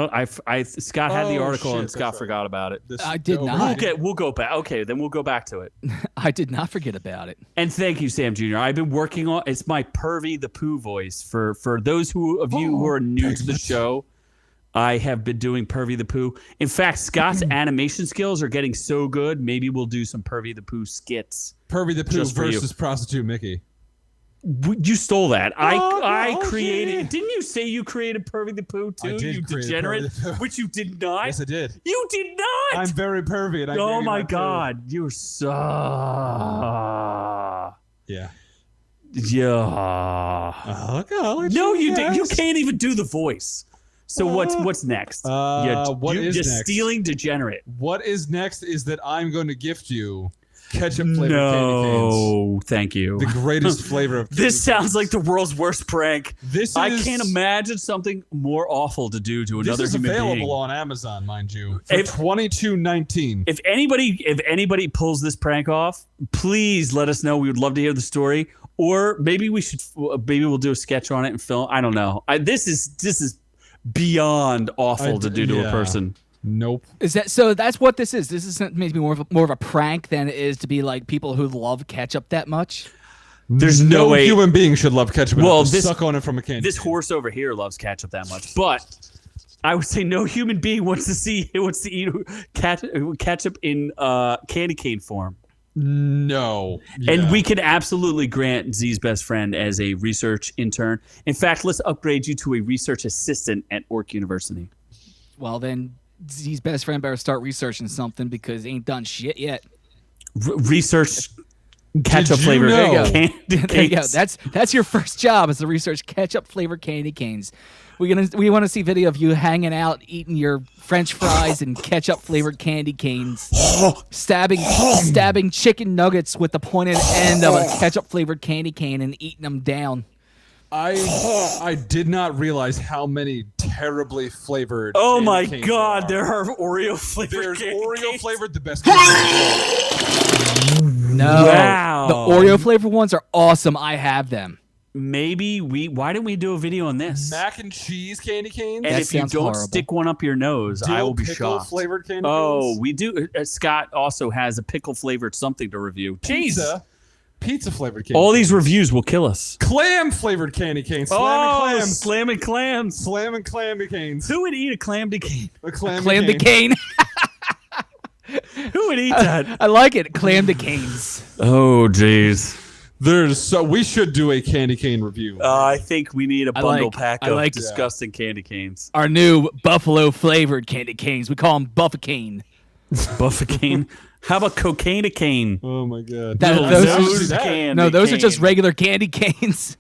Scott had the article shit, and Scott right. forgot about it. I did not. We'll go back. Okay, then we'll go back to it. I did not forget about it. And thank you, Sam Jr. I've been working on. It's my Pervy the Pooh voice for those of you who are new to the show. I have been doing Pervy the Pooh. In fact, Scott's animation skills are getting so good. Maybe we'll do some Pervy the Pooh skits. Pervy the Pooh Just for you. versus Prostitute Mickey. You stole that. I no, created. shit. Didn't you say you created Pervy the Pooh too? I did You create degenerate. Pervy the Pooh. Which you did not. Yes, I did. You did not. I'm very pervy. And I Oh gave you my that, too. God, you're so. Yeah. Yeah. Okay. No, you did. You can't even do the voice. So what's next? What is you're next? stealing degenerate. What is next is that I'm going to gift you ketchup flavored candy canes. No, thank you. The greatest flavor of candy This sounds like the world's worst prank. This I is- can't imagine something more awful to do to another This is human available being. on Amazon, mind you, for If- $22.19. If anybody pulls this prank off, please let us know. We would love to hear the story, or maybe we'll do a sketch on it and film. I don't know. This is beyond awful to do to a person. Nope. Is that so? That's what this is. This is maybe more of a prank than it is to be like people who love ketchup that much. There's no way human being should love ketchup. Well, Well, this- suck on it from a candy. this horse over here loves ketchup that much, but I would say no human being wants to eat ketchup in candy cane form. No. And Yeah. we can absolutely grant Z's best friend as a research intern. In fact, let's upgrade you to a research assistant at Ork University. Well, then Z's best friend better start researching something because he ain't done shit yet. Research ketchup you flavored know- candy There you go. canes. That's your first job is to research ketchup flavored candy canes. We want to see video of you hanging out eating your French fries and ketchup flavored candy canes, stabbing chicken nuggets with the pointed end of a ketchup flavored candy cane and eating them down. I did not realize how many terribly flavored. Oh candy my canes God, there there are. are Oreo flavored There's candy Oreo canes. flavored, the best. Candy. No, Wow. the Oreo flavored ones are awesome. I have them. Maybe why didn't we do a video on this? Mac and cheese candy canes. And That if you sounds don't horrible. stick one up your nose, I Dill will be pickle shocked. flavored candy Oh, canes. we do. Scott also has a pickle flavored something to review. Jeez. Pizza flavored candy. All canes. these reviews will kill us. Clam flavored candy canes. Slam Oh, and clams. slamming clams. Slam and clammy canes. Who would eat a clam de cane? A clam Clam the cane. Who would eat that? I like it. Clam the canes. Oh, jeez. We should do a candy cane review. I think we need a bundle pack I of like- disgusting candy canes. Our new buffalo flavored candy canes. We call them Buffacane. Buffacane. How about cocaine cane? Oh my god. That- No, those- I've never Nose seen that. candy No, those are just cane. regular candy canes.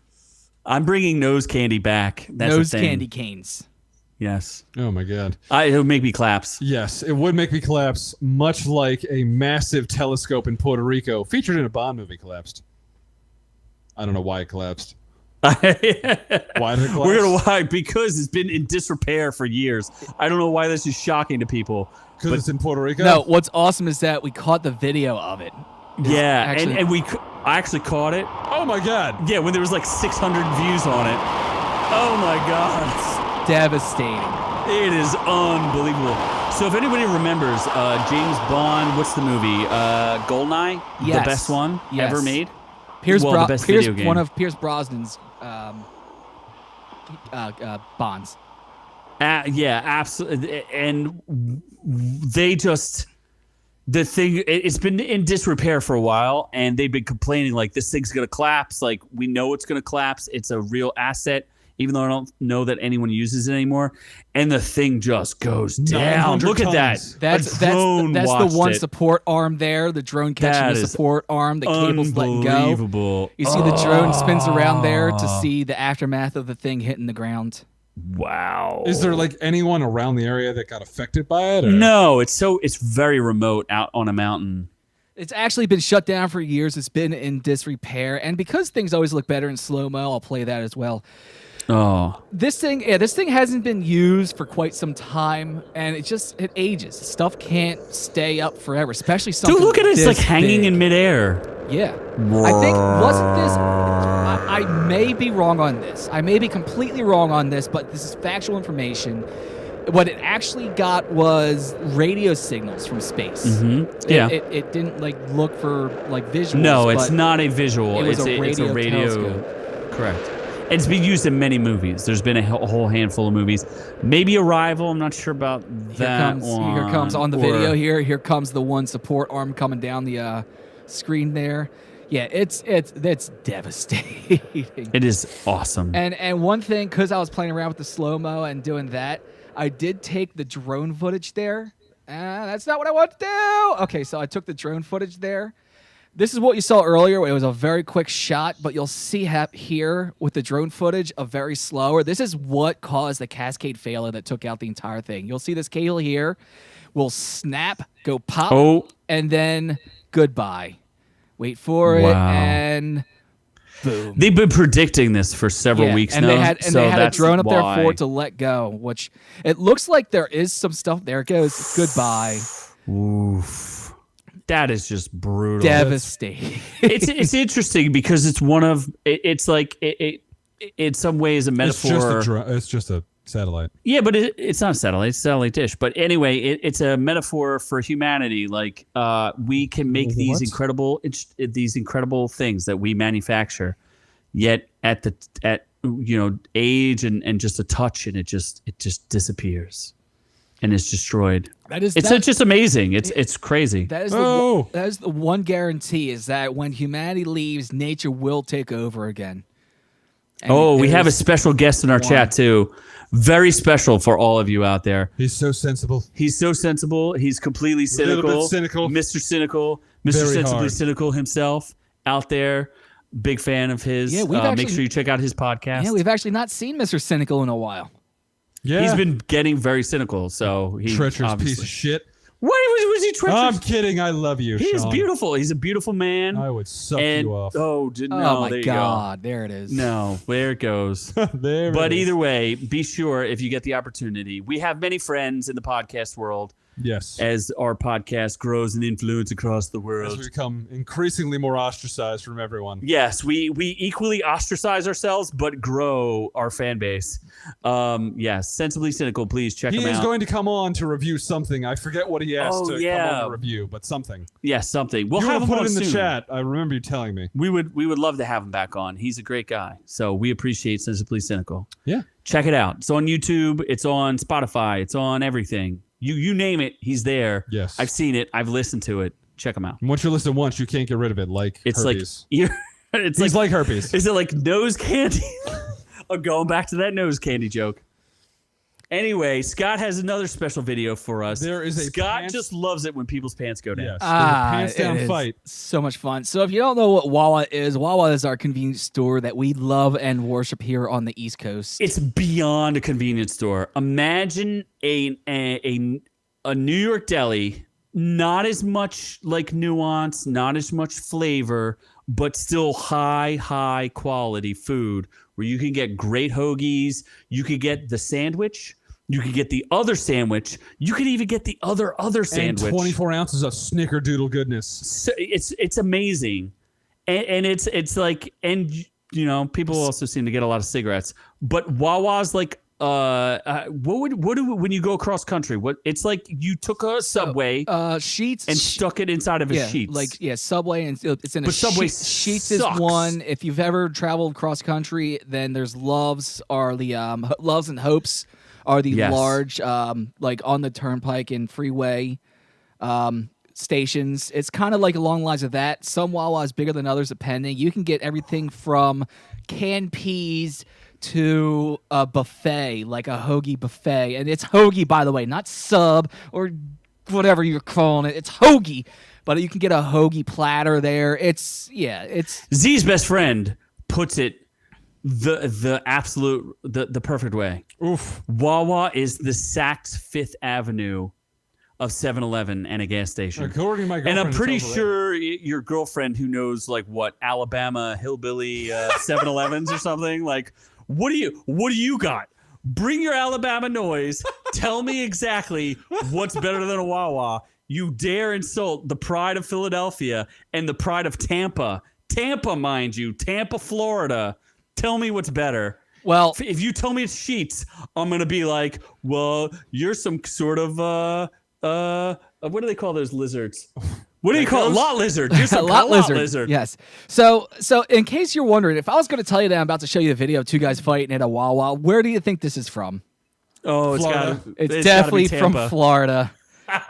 I'm bringing nose candy back. That's Nose the thing. candy canes. Yes. Oh my god. It would make me claps. Yes, it would make me collapse, much like a massive telescope in Puerto Rico, featured in a Bond movie, collapsed. I don't know why it collapsed. Why did it collapse? We're gonna why because it's been in disrepair for years. I don't know why this is shocking to people. Because it's in Puerto Rico? No, what's awesome is that we caught the video of it. Yeah, actually- and I actually caught it. Oh my god. Yeah, when there was like 600 views on it. Oh my God, Devastating. it is unbelievable. So if anybody remembers, James Bond, what's the movie? Goldeneye, Yes. the best one Yes. ever made. Pierce, Well, the best video game. one of Pierce Brosnan's Bonds. Yeah, absolutely. And they just the thing. It's been in disrepair for a while, and they've been complaining like this thing's gonna collapse. Like we know it's gonna collapse. It's a real asset, even though I don't know that anyone uses it anymore. And the thing just goes down. 900 Look at that. tons. That's A drone the watched one it. support arm there. The drone catching That the is support arm. The cable's letting go. Unbelievable. You see the drone spins around there to see the aftermath of the thing hitting the ground. Wow. Is there like anyone around the area that got affected by it? Or? No, it's very remote out on a mountain. It's actually been shut down for years. It's been in disrepair, and because things always look better in slow mo, I'll play that as well. Oh, This thing hasn't been used for quite some time, and it ages. Stuff can't stay up forever, especially something. dude, look at it. It's this like hanging big. in midair. Yeah. I think, wasn't this, I may be wrong on this. I may be completely wrong on this, but this is factual information. What it actually got was radio signals from space. Mm-hmm. Yeah. It didn't like look for like visuals. No, it's but not a visual. It was it's a radio radio. Correct. And it's been used in many movies. There's been a whole handful of movies. Maybe Arrival. I'm not sure about that one. Here comes on the video here. Here comes the one support arm coming down the screen there. Yeah, it's devastating. It is awesome. And one thing, because I was playing around with the slow-mo and doing that, I did take the drone footage there. That's not what I want to do. Okay, so I took the drone footage there. This is what you saw earlier. It was a very quick shot, but you'll see here with the drone footage a very slower. This is what caused the cascade failure that took out the entire thing. You'll see this cable here will snap, go pop, and then goodbye. Wait for it, and boom. They've been predicting this for several weeks and now. They had a drone up there for it to let go, which it looks like there is some stuff. There it goes. Goodbye. Oof. That is just brutal. Devastating. It's interesting because it's one of it's like it in some ways a metaphor. It's just a satellite. Yeah, but it's not a satellite. It's a satellite dish. But anyway, it's a metaphor for humanity. Like we can make these incredible things that we manufacture, yet at age and just a touch, and it just disappears, and it's destroyed. It's just amazing. It's crazy. That is the one guarantee is that when humanity leaves, nature will take over again. And we have a special guest in our chat too. Very special for all of you out there. He's so sensible. He's completely cynical. A little bit cynical. Mr. Cynical. Mr. Very Sensibly hard. Cynical himself out there. Big fan of his. Yeah, make sure you check out his podcast. Yeah, we've actually not seen Mr. Cynical in a while. Yeah. He's been getting very cynical, so he treacherous piece of shit. What was he treacherous? I'm kidding. I love you. He is Sean. beautiful. He's a beautiful man. I would suck you off. Oh my God. There it is. No, there it goes. Either way, be sure if you get the opportunity. We have many friends in the podcast world. Yes. As our podcast grows in influence across the world. As we become increasingly more ostracized from everyone. Yes, we equally ostracize ourselves, but grow our fan base. Yes, Sensibly Cynical, please check him out. He is going to come on to review something. I forget what he asked to come on to review, but something. Yes, something. We'll you have him put on it in the soon. chat. I remember you telling me. We would love to have him back on. He's a great guy. So we appreciate Sensibly Cynical. Yeah. Check it out. It's on YouTube. It's on Spotify. It's on everything. You name it, he's there. Yes. I've seen it. I've listened to it. Check him out. And once you listen once, you can't get rid of it. Like herpes. It's like herpes. Is it like nose candy? I'm going back to that nose candy joke. Anyway, Scott has another special video for us. Scott just loves it when people's pants go down. Yes, pants down fight. So much fun. So if you don't know what Wawa is our convenience store that we love and worship here on the East Coast. It's beyond a convenience store. Imagine a New York deli, not as much like nuance, not as much flavor, but still high quality food where you can get great hoagies. You could get the sandwich. You could get the other sandwich. You could even get the other sandwich. And 24 ounces of snickerdoodle goodness. So it's amazing, and it's like, and you know, people also seem to get a lot of cigarettes. But Wawa's like, when you go across country? What it's like? You took a Subway, Sheets, and stuck it inside of a Sheets. Subway, and it's in a Subway Sheets sucks. is one. If you've ever traveled cross country, then there's Loves or the Loves and Hopes. Are the large, like on the turnpike and freeway stations. It's kind of like along the lines of that. Some Wawa is bigger than others, depending. You can get everything from canned peas to a buffet, like a hoagie buffet. And it's hoagie, by the way, not sub or whatever you're calling it. It's hoagie. But you can get a hoagie platter there. It's Z's best friend puts it the absolute the perfect way. Oof. Wawa is the Saks Fifth Avenue of 7-Eleven and a gas station. According to my girlfriend, and I'm pretty sure your girlfriend who knows like what Alabama hillbilly 7-Elevens or something, like What do you got? Bring your Alabama noise. Tell me exactly what's better than a Wawa. You dare insult the pride of Philadelphia and the pride of Tampa. Tampa, mind you. Tampa, Florida. Tell me what's better. Well, If you tell me it's Sheets, I'm going to be like, well, you're some sort of, what do they call those lizards? What do you call it? Lot lizard. You're some lot lot lizard. Yes. So in case you're wondering, if I was going to tell you that I'm about to show you the video of two guys fighting at a Wawa, where do you think this is from? Oh, It's definitely from Florida.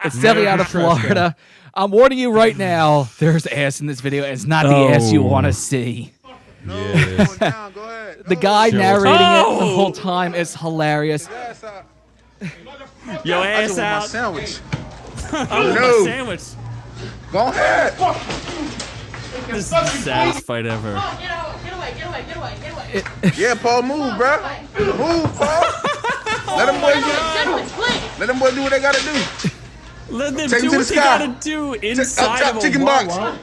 It's definitely out of Florida. I'm warning you right now, there's ass in this video, and it's not the ass you want to see. Yes. The guy narrating it the whole time is hilarious. Yo, ass My out. sandwich. I want my sandwich. Go ahead. This is the saddest fight ever. Yeah, Paul, move, bro. Move, Paul. Let them boys do what they gotta do. Let them Take do him to what the they sky. gotta do Up inside top of a chicken Wawa. box.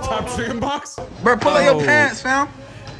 Top chicken box. Bro, pull out your pants, fam.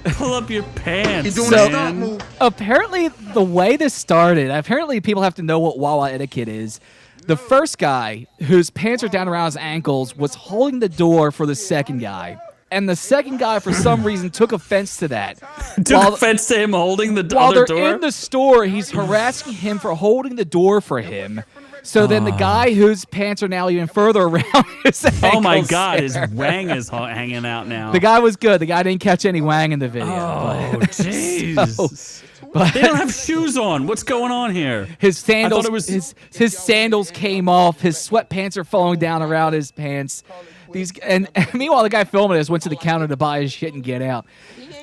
Pull up your pants, He's doing So- the stunt move. Apparently, the way this started, apparently people have to know what Wawa etiquette is. The first guy, whose pants are down around his ankles, was holding the door for the second guy. And the second guy, for some reason, took offense to that. Took offense to him holding the While other they're door. in the store, he's harassing him for holding the door for him. So then the guy whose pants are now even further around his ankles. Oh my God, his there. wang is hanging out now. The guy was good. The guy didn't catch any wang in the video. Oh, but- jeez. but They don't have shoes on. What's going on here? his sandals, it was- his sandals came off. His sweatpants are falling down around his pants. And meanwhile, the guy filming this went to the counter to buy his shit and get out.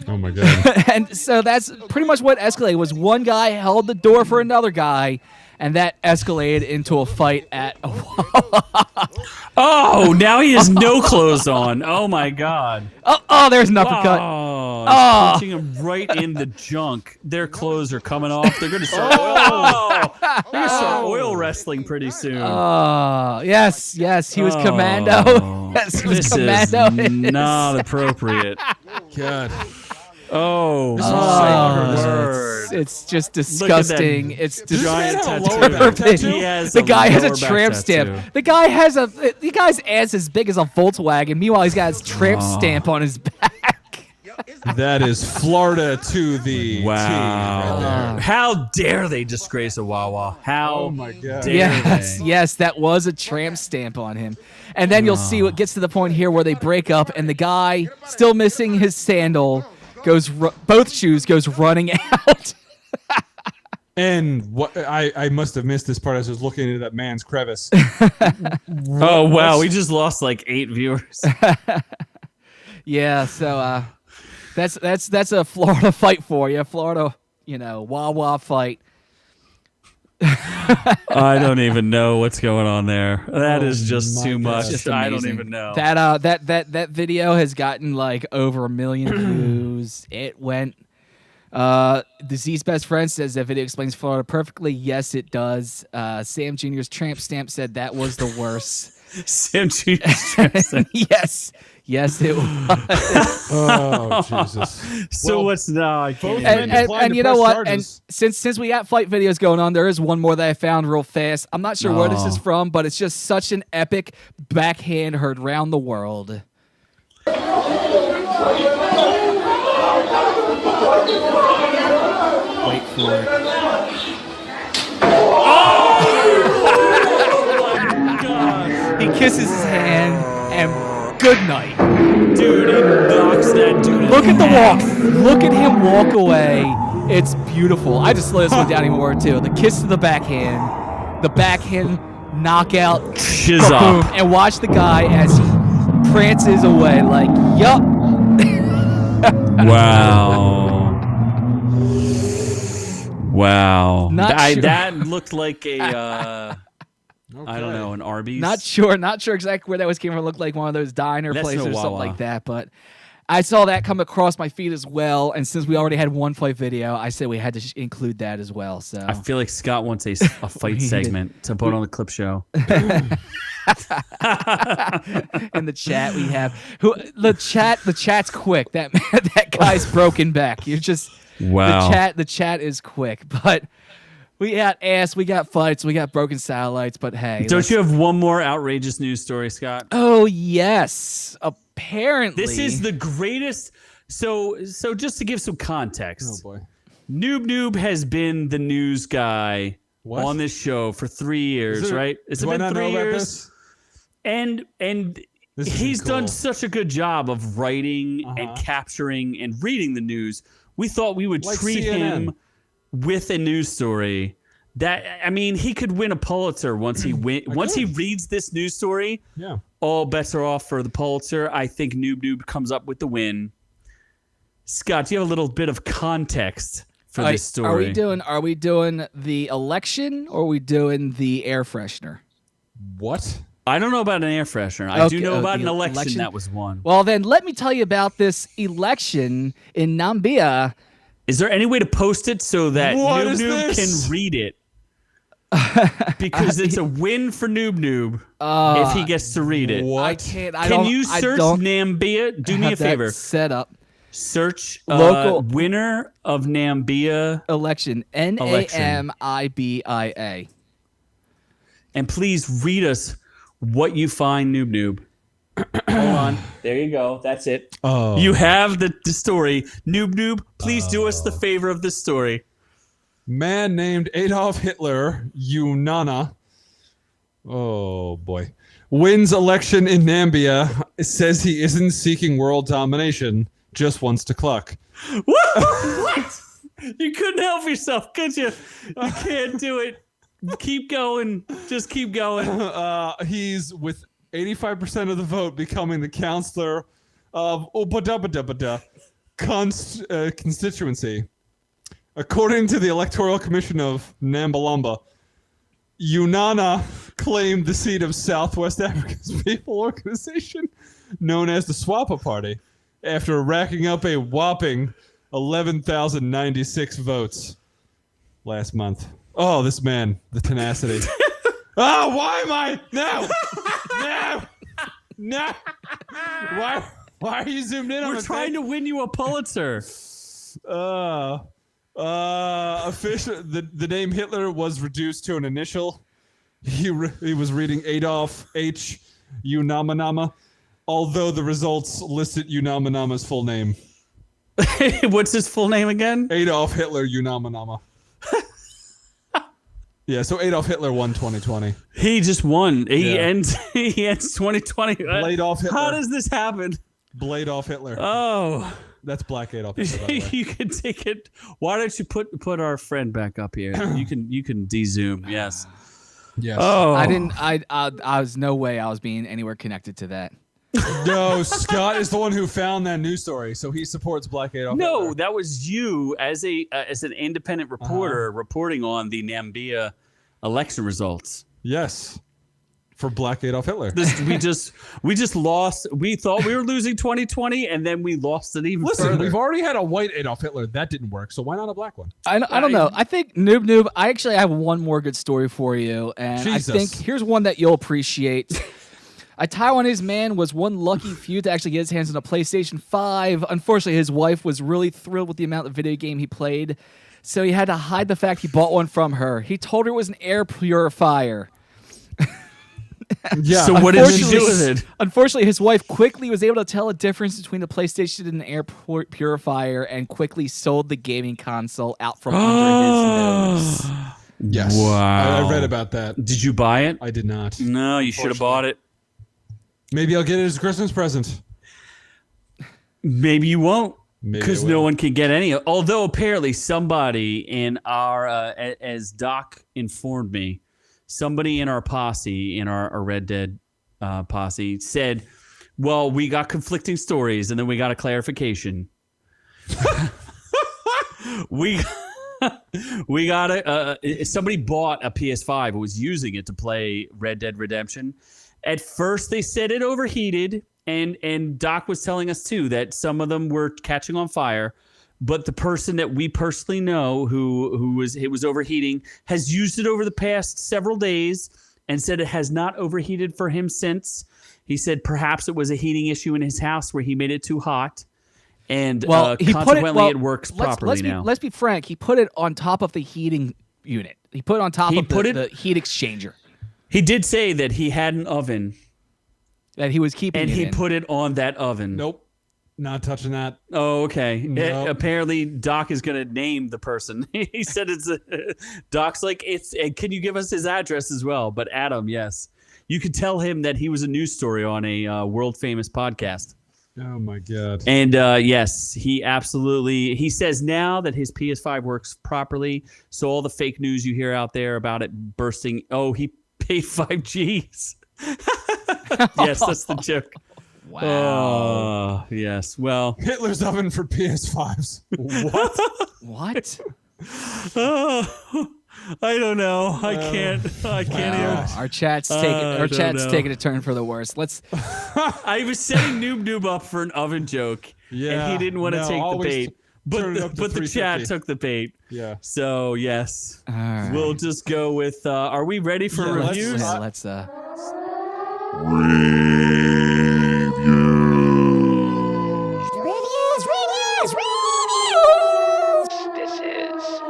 Oh my god. And so that's pretty much what escalated. Was one guy held the door for another guy, and that escalated into a fight at a Oh, now he has no clothes on. Oh my God. Oh, there's an uppercut. Oh, Oh. punching him right in the junk. Their clothes are coming off. They're gonna start. They're gonna start oil wrestling pretty soon. Yes, he was commando. Yes, he was This commando. is not appropriate. God. Oh, This my is word. It's just disgusting. It's giant man have a tattoo. lower back tattoo? He has The guy has a lower back tramp tattoo. stamp. The guy's ass as big as a Volkswagen. Meanwhile, he's got his tramp stamp on his back. That is Florida to the T. Wow. Right there. How dare they disgrace a Wawa? How Oh my God. dare Yes, they? yes, that was a tramp stamp on him. And then you'll see what gets to the point here where they break up, and the guy, still missing his sandal, both shoes goes running out. And what I must have missed this part as I was looking into that man's crevice. Oh, wow. We just lost like 8 viewers. Yeah, so that's a Florida fight for you. Florida, Wawa fight. I don't even know what's going on there. That is just my too God. much. Just I don't amazing. even know. That video has gotten like over 1 million views. It went. Deceased best friend says that video explains Florida perfectly. Yes, it does. Sam Jr.'s tramp stamp said that was the worst. Sam Jr. Yes, it was. Oh Jesus. So Well, what's now? I both can't. men even- declined And to you know press what? charges. And since we got fight videos going on, there is one more that I found real fast. I'm not sure where this is from, but it's just such an epic backhand heard round the world. Wait for it. He kisses his hand and good night. Dude, he knocks that dude. Look at the walk. Look at him walk away. It's beautiful. I just slowed this one down even more too. The kiss to the backhand knockout, Shiz boom, up. and watch the guy as he prances away like, yup. Wow. Wow. Not sure. That looked like a, I don't know, an Arby's. Not sure exactly where that was came from. It looked like one of those diner That's places no or something Wawa. like that. But I saw that come across my feed as well. And since we already had one fight video, I said we had to include that as well. So I feel like Scott wants a fight segment to put on the clip show. in the chat we have the chat's quick. That guy's broken back. You're just Wow. The chat is quick, but we got ass, we got fights, we got broken satellites, but hey. Don't you have one more outrageous news story, Scott? Oh, yes. Apparently. This is the greatest. So just to give some context. Oh boy. Noob has been the news guy What? on this show for 3 years, right? It's Do I been not 3 know about years. this? And This is he's done cool. such a good job of writing and capturing and reading the news. We thought we would Like treat CNN. him with a news story that, I mean, he could win a Pulitzer once he reads this news story. Yeah. All bets are off for the Pulitzer. I think Noob comes up with the win. Scott, do you have a little bit of context for this story? Are we doing the election or are we doing the air freshener? What? I don't know about an air freshener. I do Okay, know about the an election that was won. Well, then let me tell you about this election in Namibia. Is there any way to post it so that What is Noob this? can read it? Because it's a win for Noob if he gets to read it. What? I can't. Can you search Namibia? Do me a favor. Set up Search Local- winner of Namibia, election. Namibia. and please read us what you find, Noob. Hold on. There you go. That's it. Oh. You have the story. Noob, please do us the favor of this story. Man named Adolf Hitler, Unana. Oh boy. Wins election in Namibia. Says he isn't seeking world domination, just wants to cluck. What? You couldn't help yourself, could you? You can't do it. Keep going. Just keep going. He's with 85% of the vote becoming the counselor of Obadabadabada constituency. According to the Electoral Commission of Nambalamba, Unana claimed the seat of Southwest Africa's People Organization, known as the Swapa Party, after racking up a whopping 11,096 votes last month. Oh, this man, the tenacity. Oh, why am I? No. Why are you zoomed in on We're trying to win you a Pulitzer. Official. The name Hitler was reduced to an initial. He was reading Adolf H. Unamanama, although the results listed Unamanama's full name. What's his full name again? Adolf Hitler Unamanama. Yeah, so Adolf Hitler won 2020. He just won. He Yeah. ends 2020. Blade off Hitler. How does this happen? Blade off Hitler. Oh. That's Black Adolf Hitler, by the way. You can take it. Why don't you put our friend back up here? You can de-zoom. Yes. Yes. Oh. I was no way I was being anywhere connected to that. No, Scott is the one who found that news story, so he supports Black Adolf No, Hitler. that was you as an independent reporter reporting on the Namibia election results. Yes. For Black Adolf Hitler. We just lost. We thought we were losing 2020, and then we lost it even Listen, further. we've already had a white Adolf Hitler. That didn't work, so why not a black one? I don't know. I think Noob, I actually have one more good story for you, and Jesus. I think here's one that you'll appreciate. A Taiwanese man was one lucky few to actually get his hands on a PlayStation 5. Unfortunately, his wife was really thrilled with the amount of video game he played, so he had to hide the fact he bought one from her. He told her it was an air purifier. Yeah. So what did you do with it? Unfortunately, his wife quickly was able to tell a difference between the PlayStation and an air purifier and quickly sold the gaming console out from under his nose. Yes. Wow. I read about that. Did you buy it? I did not. No, you should have bought it. Maybe I'll get it as a Christmas present. Maybe you won't, Maybe because I no will. one can get any. Although apparently somebody in our, as Doc informed me, somebody in our posse, in our Red Dead posse, said, "Well, we got conflicting stories, and then we got a clarification. we got somebody bought a PS5 and was using it to play Red Dead Redemption. At first, they said it overheated, and Doc was telling us too that some of them were catching on fire. But the person that we personally know who was overheating has used it over the past several days and said it has not overheated for him since. He said perhaps it was a heating issue in his house where he made it too hot, And Well, he put consequently, it, it works properly now. Let's be frank. He put it on top of the heating unit. He put it on top of the heat exchanger. He did say that he had an oven. That he was keeping and it he in. put it on that oven. Nope. Not touching that. Oh, okay. Nope. Apparently, Doc is going to name the person. He said it's Doc's like, can you give us his address as well? But Adam, yes. You could tell him that he was a news story on a world famous podcast. Oh my God. And yes, he absolutely, he says now that his PS5 works properly. So all the fake news you hear out there about it bursting, he paid 5Gs. Yes, that's the joke. Wow. Oh, yes. Well, Hitler's oven for PS5s. What? What? I don't know. I can't even. Our chat's taking a turn for the worse. Let's. I was setting Noob up for an oven joke, and he didn't want to take the bait. But the chat took the bait. Yeah. So yes, right. We'll just go with. Are we ready for reviews? Let's. This is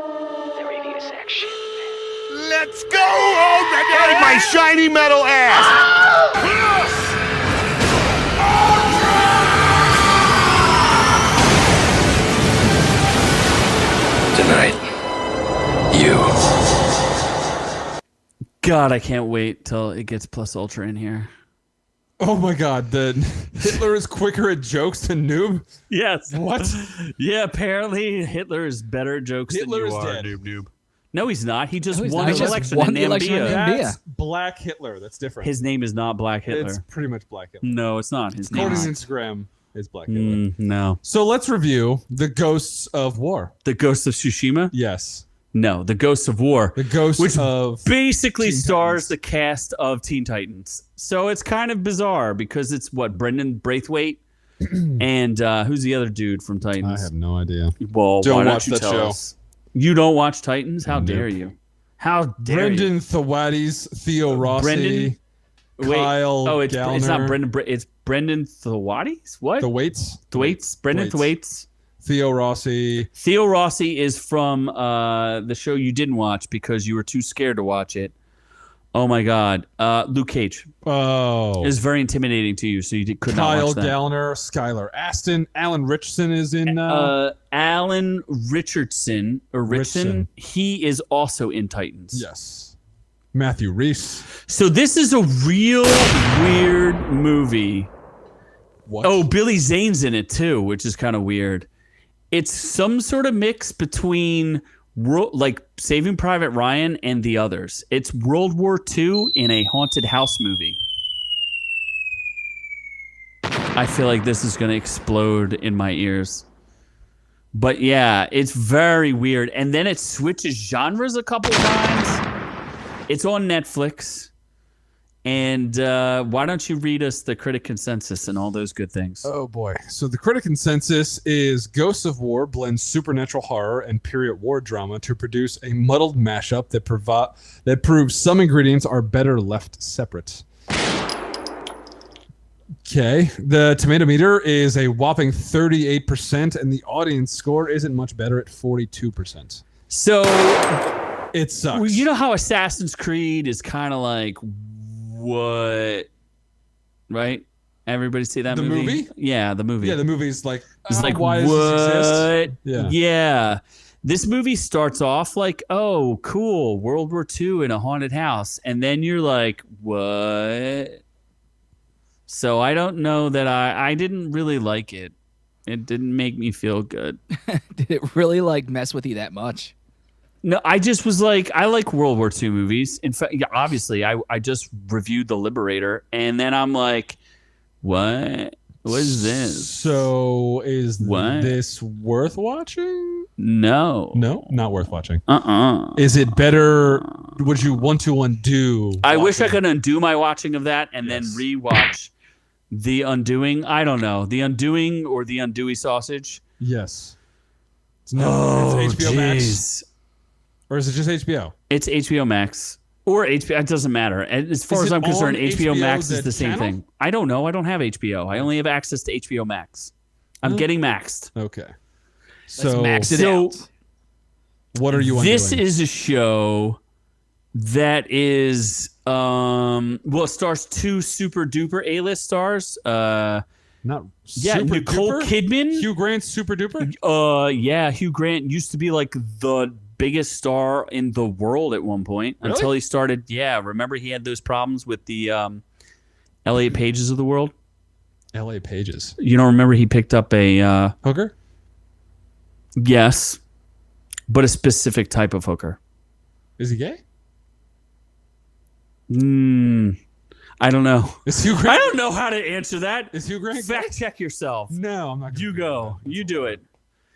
the review section. Let's go already! My shiny metal ass! Tonight, you. God, I can't wait till it gets Plus Ultra in here. Oh my God. Hitler is quicker at jokes than Noob? Yes. What? Yeah, apparently Hitler is better at jokes Hitler than is you are, dead. Noob. No, he's not. He just No, he's won not. the He just election won in the election in Namibia. Namibia. That's Black Hitler. That's different. His name is not Black Hitler. It's pretty much Black Hitler. No, it's not. His name According to is Instagram, is Black Hitler. no. So let's review The Ghosts of War. The Ghost of Tsushima? Yes. No, The Ghosts of War. The Ghosts Which of basically Teen stars Titans. the cast of Teen Titans. So it's kind of bizarre because it's Brendan Braithwaite and who's the other dude from Titans? I have no idea. Well, Don't why don't watch you that tell show. us? You don't watch Titans? How Nope. dare you? How dare Brendan you? Thwaites, Theo Rossi, Brendan? Wait, Kyle it's not Gallner. Brendan. It's Brendan Thwaites. What? Thwaites? Thwaites. Brendan Thwaites. Theo Rossi. Theo Rossi is from the show you didn't watch because you were too scared to watch it. Oh my God, Luke Cage Oh. is very intimidating to you, so you could not Kyle watch that. Gallner, Skylar Aston, Alan Richardson is in. Alan Richardson or Richardson, he is also in Titans. Yes. Matthew Reese. So this is a real weird movie. What? Oh, Billy Zane's in it too, which is kind of weird. It's some sort of mix between like Saving Private Ryan and the others. It's World War II in a haunted house movie. I feel like this is going to explode in my ears. But yeah, it's very weird. And then it switches genres a couple times. It's on Netflix. And why don't you read us the critic consensus and all those good things? Oh boy. So the critic consensus is Ghosts of War blends supernatural horror and period war drama to produce a muddled mashup that proves some ingredients are better left separate. Okay. The tomato meter is a whopping 38% and the audience score isn't much better at 42%. So It sucks. well, you know how Assassin's Creed is kind of like what, right? Everybody see that The movie? Yeah, the movie. Yeah, the movie's like, It's like, why what? does this exist? Yeah. This movie starts off like, oh, cool, World War II in a haunted house. And then you're like, what? So I don't know that I didn't really like it. It didn't make me feel good. Did it really mess with you that much? No, I just was like, I like World War II movies. In fact, yeah, obviously, I just reviewed The Liberator, and then I'm like, what? What is this? So is What? this worth watching? No. No, not worth watching. Uh-uh. Is it better? Would you want to undo? I wish I watching? could undo my watching of that and then Yes. rewatch The Undoing. I don't know. The Undoing or The Undewey Sausage. Yes. It's it's HBO Max. jeez. Or is it just HBO? It's HBO Max. Or HBO. It doesn't matter. As far Is as it I'm concerned, on HBO HBO Max is the the same channel? thing. I don't know. I don't have HBO. I only have access to HBO Max. I'm getting maxed. Okay. Let's So max it so- out. what are you This undoing? is a show that is it stars 2 super duper A-list stars. Not super Nicole duper? Kidman. Hugh Grant's super duper? Hugh Grant used to be like the biggest star in the world at one point until he started. Yeah, remember he had those problems with the Elliot Pages of the world. L.A. Pages. You don't remember he picked up a Hooker? yes, but a specific type of hooker. Is he gay? I don't know. Is Hugh I Grant? don't know how to answer that. Is Hugh Grant gay? Fact check yourself. No, I'm not. You go. You do it.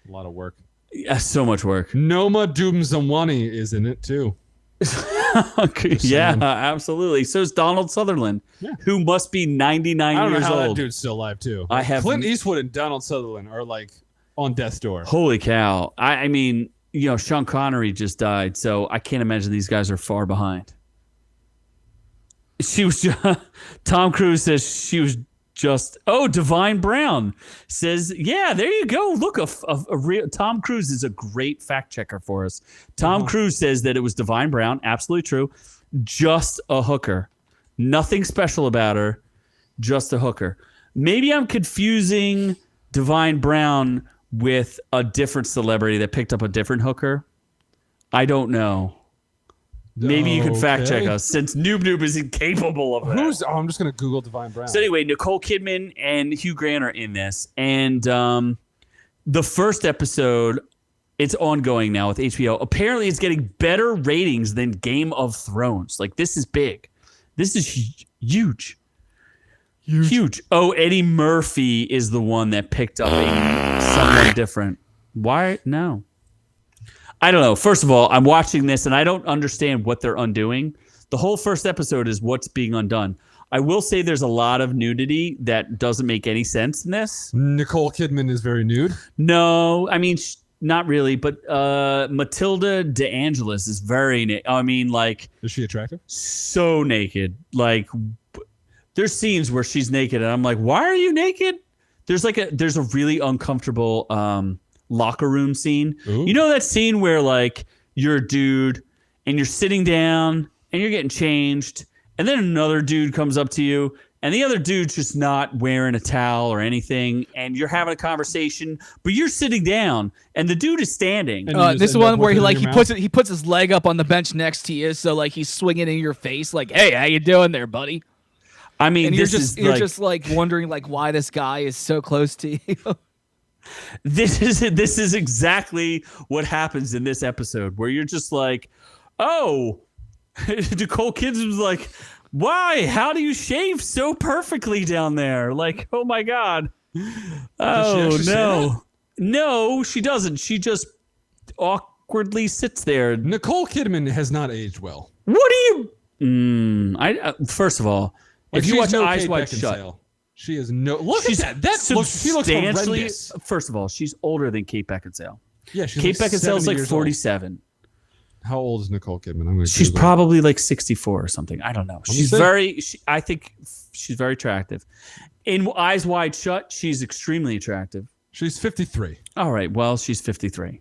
A lot of work. Yeah, so much work. Noma Doomzamwani is in it too. Yeah, absolutely. So is Donald Sutherland, who must be 99 I don't know years how that old. dude's still alive too. I have- Clint Eastwood and Donald Sutherland are like on death's door. Holy cow. I mean, Sean Connery just died, so I can't imagine these guys are far behind. She was Tom Cruise says she was just Divine Brown says, yeah, there you go. Look, a real Tom Cruise is a great fact checker for us. Tom Cruise says that it was Divine Brown, absolutely true. Just a hooker. Nothing special about her, just a hooker. Maybe I'm confusing Divine Brown with a different celebrity that picked up a different hooker. I don't know. Maybe you can fact check us, since Noob is incapable of that. I'm just gonna Google Divine Brown. So anyway, Nicole Kidman and Hugh Grant are in this, and the first episode, it's ongoing now with HBO. Apparently, it's getting better ratings than Game of Thrones. Like, this is big. This is huge. Huge. Oh, Eddie Murphy is the one that picked up someone different. Why? No. I don't know. First of all, I'm watching this and I don't understand what they're undoing. The whole first episode is what's being undone. I will say there's a lot of nudity that doesn't make any sense in this. Nicole Kidman is very nude. No, I mean, not really, but Matilda DeAngelis is very Is she attractive? so naked. Like, there's scenes where she's naked and I'm like, why are you naked? There's a really uncomfortable locker room scene. Ooh. You know that scene where like you're a dude and you're sitting down and you're getting changed and then another dude comes up to you and the other dude's just not wearing a towel or anything and you're having a conversation but you're sitting down and the dude is standing. And you This just is end up one where with it in he your puts his leg up on the bench next to you, so like he's swinging in your face, like, "Hey, how you doing there, buddy?" I mean, And this you're is just like wondering like why this guy is so close to you. This is exactly what happens in this episode where you're just like, oh, Nicole Kidman's like, why? How do you shave so perfectly down there? Like, oh my God. Oh actually say no. No, she doesn't. She just awkwardly sits there. Nicole Kidman has not aged well. What do you first of all, Like, if you she's watch no Eyes Kate Wide Beckinsale. Shut, She is no. Look she's at that. She looks substantially. horrendous. First of all, she's older than Kate Beckinsale. Yeah, she's Kate like Beckinsale's 70 like years old. 47. How old is Nicole Kidman? I'm gonna She's Google it. probably like 64 or something. I don't know. She's see. I think she's very attractive. In Eyes Wide Shut, she's extremely attractive. She's 53. All right. Well, she's 53.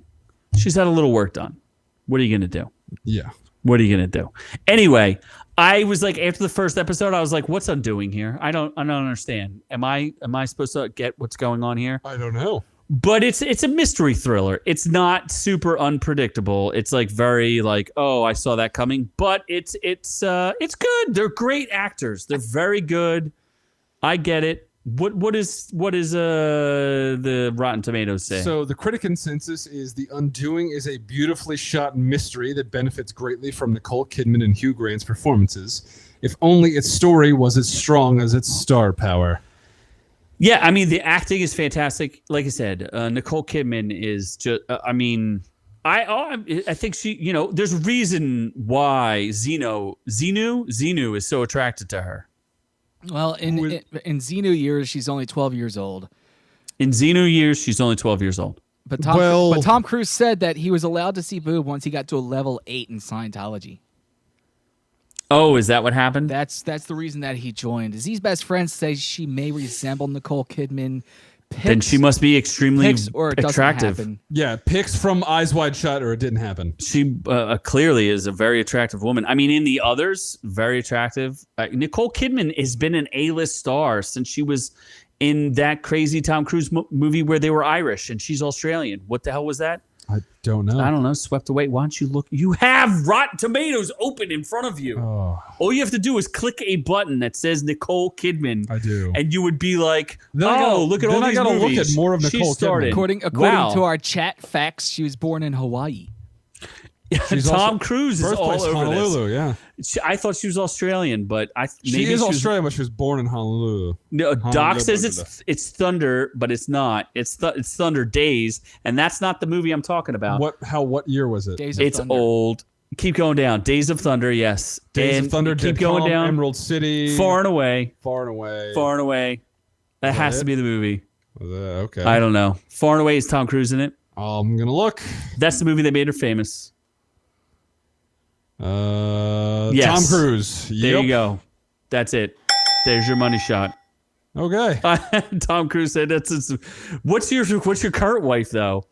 She's had a little work done. What are you going to do? Yeah. What are you going to do? Anyway, I was like, after the first episode, I was like, what's undoing here? I don't understand. Am I supposed to get what's going on here? I don't know. But it's a mystery thriller. It's not super unpredictable. It's like very like, oh, I saw that coming. But it's good. They're great actors. They're very good. I get it. What is the Rotten Tomatoes say? So the critic consensus is The Undoing is a beautifully shot mystery that benefits greatly from Nicole Kidman and Hugh Grant's performances. If only its story was as strong as its star power. Yeah, I mean, the acting is fantastic. Like I said, Nicole Kidman is just, I think she, there's a reason why Xenu is so attracted to her. Well, in Xenu years, she's only 12 years old. In Xenu years, she's only 12 years old. But Tom Cruise said that he was allowed to see boob once he got to a level 8 in Scientology. Oh, is that what happened? That's the reason that he joined. Z's best friend says she may resemble Nicole Kidman Then she must be extremely picks or it doesn't attractive. happen. Yeah, pics from Eyes Wide Shut or it didn't happen. She clearly is a very attractive woman. I mean, in the others, very attractive. Nicole Kidman has been an A-list star since she was in that crazy Tom Cruise movie where they were Irish and she's Australian. What the hell was that? I don't know. I don't know. Swept Away. Why don't you look? You have Rotten Tomatoes open in front of you. Oh. All you have to do is click a button that says Nicole Kidman. I do. And you would be like, Then I gotta- look at then all I these gotta look movies. at more of She Nicole Kidman. started. According Wow. to our chat facts, she was born in Hawaii. She's Tom also- Cruise is all birthplace over Honolulu, this. yeah. I thought she was Australian, but She is Australian, but she was born in Honolulu. No, Doc says Honolulu. it's Thunder, but it's not. It's Thunder Days, and that's not the movie I'm talking about. What year was it? Days of It's Thunder. old. Keep going down. Days of Thunder, yes. Days and of Thunder, keep Dead going Calm, down. Emerald City. Far and Away. Far and Away. Far and Away. That has it? to be the movie. Okay. I don't know. Far and Away is Tom Cruise in it. I'm gonna look. That's the movie that made her famous. Yes. Tom Cruise. There you go. That's it. There's your money shot. Okay. Tom Cruise said that's. What's your current wife though?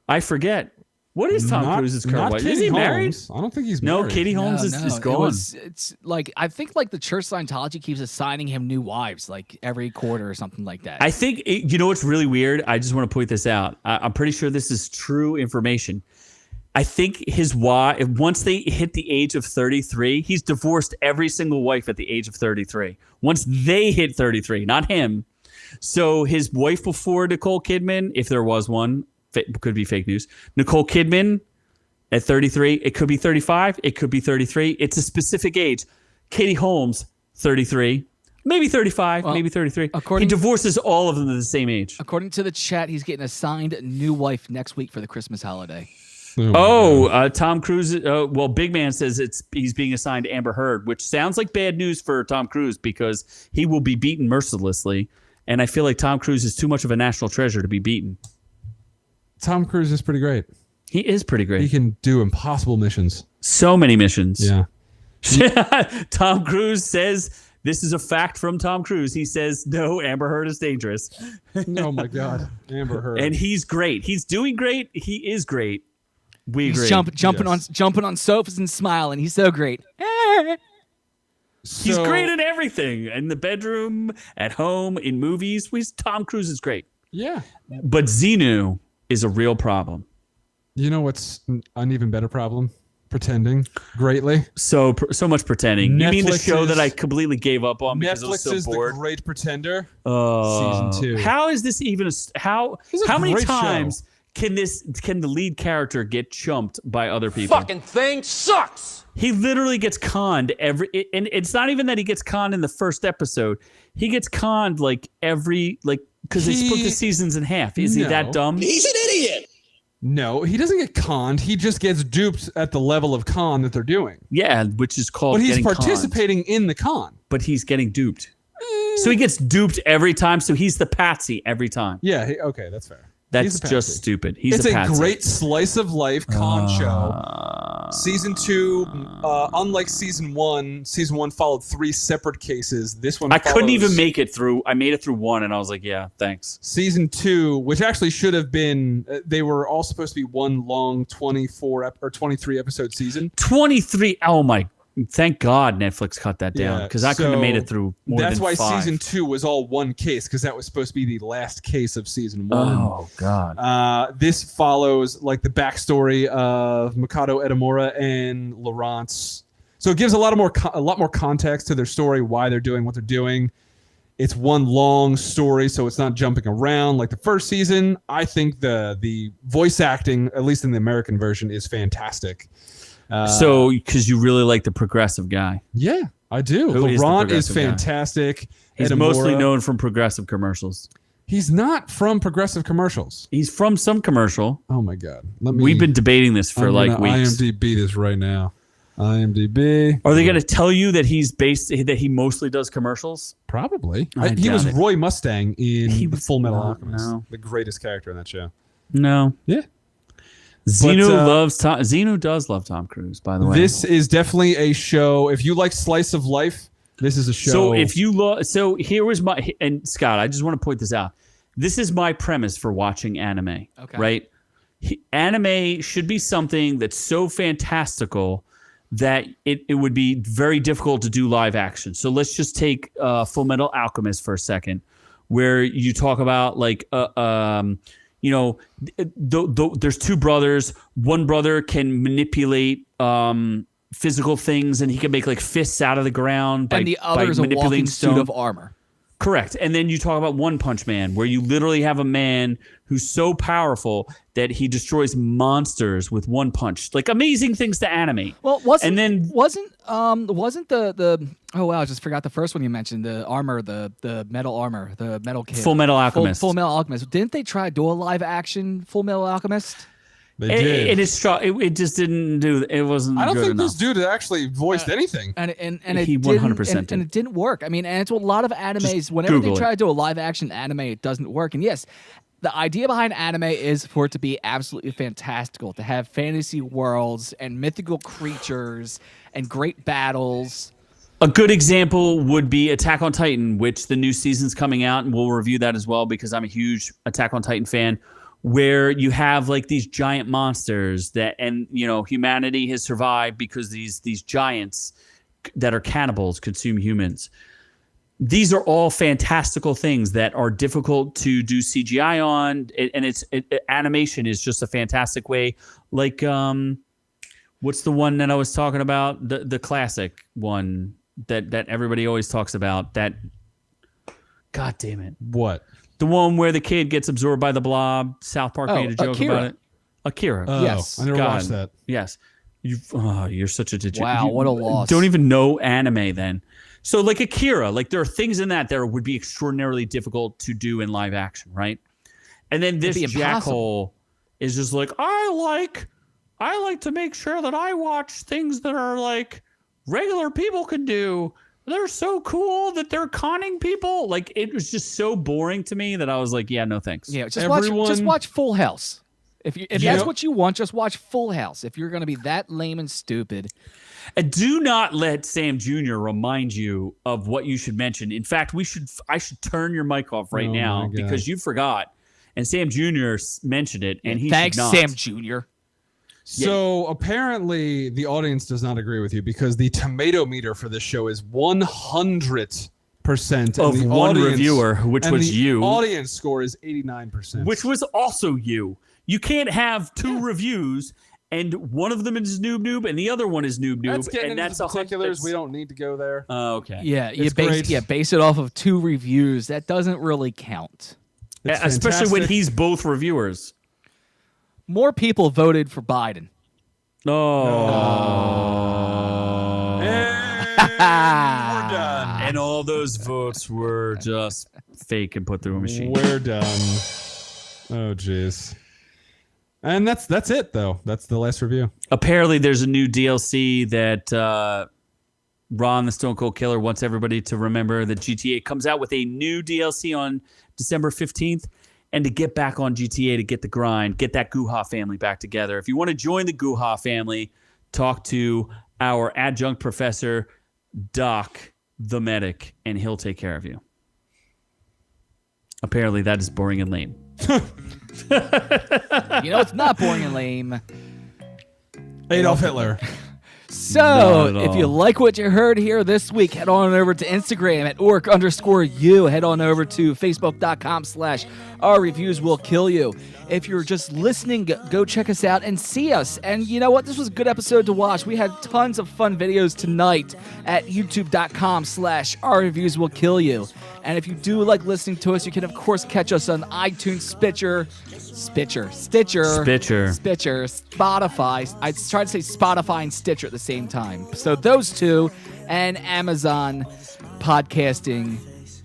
I forget. What is Tom Cruise's current wife? Is he married? Holmes. I don't think he's No, married. Katie Holmes is gone. It's like I think like the church Scientology keeps assigning him new wives like every quarter or something like that. I think you know what's really weird. I just want to point this out. I'm pretty sure this is true information. I think his wife, once they hit the age of 33, he's divorced every single wife at the age of 33. Once they hit 33, not him. So his wife before Nicole Kidman, if there was one, could be fake news. Nicole Kidman at 33, it could be 35, it could be 33. It's a specific age. Katie Holmes, 33, maybe 35, maybe 33. He divorces all of them at the same age. According to the chat, he's getting assigned a new wife next week for the Christmas holiday. Tom Cruise. Well, Big Man says he's being assigned Amber Heard, which sounds like bad news for Tom Cruise because he will be beaten mercilessly. And I feel like Tom Cruise is too much of a national treasure to be beaten. Tom Cruise is pretty great. He is pretty great. He can do impossible missions. So many missions. Yeah. Tom Cruise says, this is a fact from Tom Cruise. He says, no, Amber Heard is dangerous. Oh, my God. Amber Heard. And he's great. He's doing great. He is great. We agree. He's jumping on sofas and smiling. He's so great. He's great at everything. In the bedroom, at home, in movies. Tom Cruise is great. Yeah. But Xenu is a real problem. You know what's an even better problem? Pretending greatly. So much pretending. You mean the Netflix show is- that I completely gave up on because I was Netflix is so bored? The Great Pretender. Season Season 2. How is this even how many great times can the lead character get chumped by other people? Fucking thing sucks. He literally gets conned and it's not even that he gets conned in the first episode. He gets conned because they split the seasons in half. Is he that dumb? He's an idiot. No, he doesn't get conned. He just gets duped at the level of con that they're doing. Yeah, which is called But he's getting participating conned. in the con. But he's getting duped. So he gets duped every time. So he's the patsy every time. Yeah, okay, that's fair. That's He's a just patsy. stupid. He's It's a a patsy. great slice of life con show. Season 2, unlike season 1 followed 3 separate cases. This one I couldn't even follows- make it through. I made it through 1 and I was like, yeah, thanks. Season 2, which actually should have been, they were all supposed to be one long 23 episode season. 23. Oh my. Thank God Netflix cut that down because I couldn't have made it through more That's than why 5. season 2 was all one case because that was supposed to be the last case of season 1. Oh God. This follows like the backstory of Mikado Edamura and Laurence. So it gives a lot more context to their story, why they're doing what they're doing. It's one long story, so it's not jumping around like the first season. I think the voice acting, at least in the American version, is fantastic. So because you really like the progressive guy. Yeah, I do. Who is the Laurent is progressive guy? fantastic. He's Edamura- mostly known from progressive commercials. He's not from progressive commercials. He's from some commercial. Oh my God! We've been debating this for I'm like gonna weeks. IMDb this right now. IMDb. Are they going to tell you that he mostly does commercials? Probably. I He doubt was it. Roy Mustang in The Full Metal no, Alchemist. no. The greatest character in that show. No. Yeah. Xenu does love Tom Cruise, by the way. This is definitely a show. If you like slice of life, this is a show. So if you here was my and Scott, I just want to point this out. This is my premise for watching anime. Okay. Right? Anime should be something that's so fantastical that it would be very difficult to do live action. So let's just take Full Metal Alchemist for a second, where you talk about like there's two brothers. One brother can manipulate physical things, and he can make like fists out of the ground by, and the other is a manipulating walking stone. suit of armor. Correct. And then you talk about One Punch Man, where you literally have a man who's so powerful that he destroys monsters with one punch. Like amazing things to animate. Well, wasn't the oh wow, I just forgot the first one you mentioned, the armor, the metal armor, the metal kid. Full Metal Alchemist. Full Metal Alchemist. Didn't they try to do a live action Full Metal Alchemist? They did. It just didn't do. It wasn't. I don't good think enough. this dude actually voiced anything. And He it 100% didn't, and it didn't work. I mean, and it's what a lot of animes. Just Whenever Google they try it. to do a live action anime, it doesn't work. And yes, the idea behind anime is for it to be absolutely fantastical, to have fantasy worlds and mythical creatures and great battles. A good example would be Attack on Titan, which the new season's coming out, and we'll review that as well because I'm a huge Attack on Titan fan. Where you have like these giant monsters that, and humanity has survived because these giants that are cannibals consume humans. These are all fantastical things that are difficult to do CGI on, and animation is just a fantastic way. Like, what's the one that I was talking about? The classic one that everybody always talks about. That, God damn it, What? the one where the kid gets absorbed by the blob. South Park made a joke Akira. about it. Akira. Oh, Yes. I never God. watched that. Yes. You're such a degenerate. Wow, what a loss. Don't even know anime then. So like Akira, like there are things in that would be extraordinarily difficult to do in live action, right? And then this be impossible. jackhole is just like, I like to make sure that I watch things that are like regular people can do. They're so cool that they're conning people. Like it was just so boring to me that I was like, yeah, no thanks. Yeah, just watch Full House. If that's what you want, just watch Full House. If you're going to be that lame and stupid. And do not let Sam Jr. remind you of what you should mention. In fact, I should turn your mic off right Oh now my God. because you forgot. And Sam Jr. mentioned it, and he Thanks, should not. Sam Jr. So apparently the audience does not agree with you because the tomato meter for this show is 100%. Of and the one audience- reviewer, which and was the you. Audience score is 89%. Which was also you. You can't have two reviews, and one of them is Noob Noob, and the other one is Noob Noob. That's getting and into that's the particulars. We don't need to go there. Okay. Yeah, It's great. base it off of 2 reviews. That doesn't really count. It's Especially when fantastic. he's both reviewers. More people voted for Biden. Oh. And we're done. And all those votes were just fake and put through a machine. We're done. Oh, jeez. And that's it, though. That's the last review. Apparently, there's a new DLC that Ron the Stone Cold Killer wants everybody to remember that GTA comes out with a new DLC on December 15th. And to get back on GTA, to get the grind, get that Guha family back together. If you want to join the Guha family, talk to our adjunct professor, Doc the medic, and he'll take care of you. Apparently, that is boring and lame. You know, it's not boring and lame. Adolf Hitler. So, Not at if you all. like what you heard here this week, head on over to Instagram at ork_u. Head on over to facebook.com/our reviews will kill you. If you're just listening, go check us out and see us. And you know what? This was a good episode to watch. We had tons of fun videos tonight at youtube.com/our reviews will kill you. And if you do like listening to us, you can, of course, catch us on iTunes, Stitcher, Spotify. I tried to say Spotify and Stitcher at the same time. So those two, and Amazon podcasting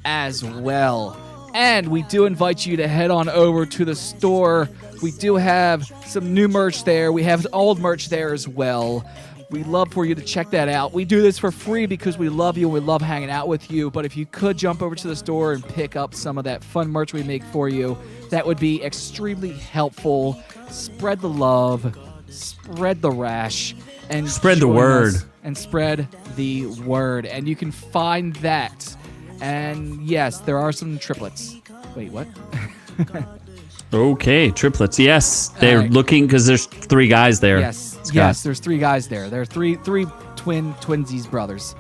as well. And we do invite you to head on over to the store. We do have some new merch there. We have old merch there as well. We'd love for you to check that out. We do this for free because we love you and we love hanging out with you. But if you could jump over to the store and pick up some of that fun merch we make for you, that would be extremely helpful. Spread the love, spread the rash, and Spread the join word. us and spread the word. And you can find that. And yes, there are some triplets. Wait, what? Okay, triplets. Yes, they're All right. looking because there's 3 guys there. Yes, Scott. yes. There's 3 guys there. There are three twinsies brothers.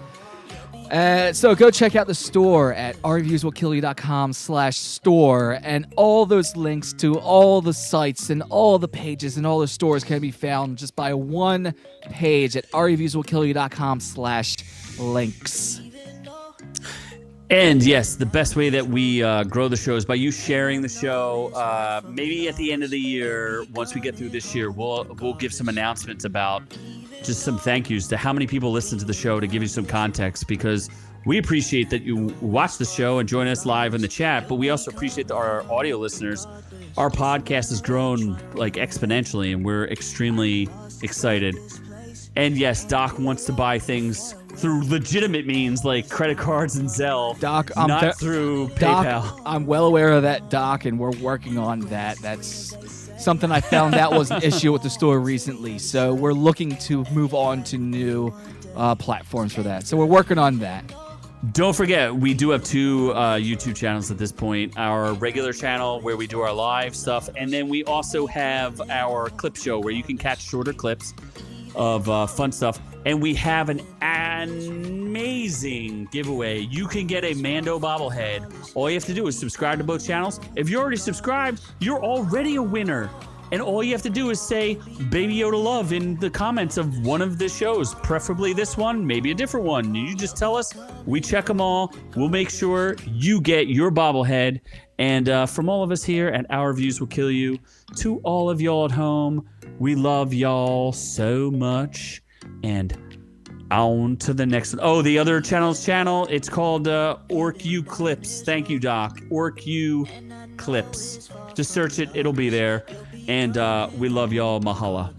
So go check out the store at ourreviewswillkillyou.com/store, and all those links to all the sites and all the pages and all the stores can be found just by one page at ourreviewswillkillyou.com/links. And yes, the best way that we grow the show is by you sharing the show. Maybe at the end of the year, once we get through this year, we'll give some announcements about just some thank yous to how many people listen to the show to give you some context, because we appreciate that you watch the show and join us live in the chat, but we also appreciate our audio listeners. Our podcast has grown like exponentially, and we're extremely excited. And yes, Doc wants to buy things through legitimate means like credit cards and Zelle, Doc, not through Doc, PayPal. I'm well aware of that, Doc, and we're working on that. That's something I found out was an issue with the store recently, so we're looking to move on to new platforms for that. So we're working on that. Don't forget, we do have 2 YouTube channels at this point. Our regular channel where we do our live stuff, and then we also have our clip show where you can catch shorter clips of fun stuff. And we have an amazing giveaway. You can get a Mando bobblehead. All you have to do is subscribe to both channels. If you're already subscribed, you're already a winner. And all you have to do is say Baby Yoda Love in the comments of one of the shows, preferably this one, maybe a different one. You just tell us. We check them all. We'll make sure you get your bobblehead. And from all of us here at Our Views Will Kill You, to all of y'all at home, we love y'all so much. And on to the next one. Oh, the other channel's channel. It's called OrkU Clips. Thank you, Doc. OrkU Clips. Just search it. It'll be there. And we love y'all. Mahala.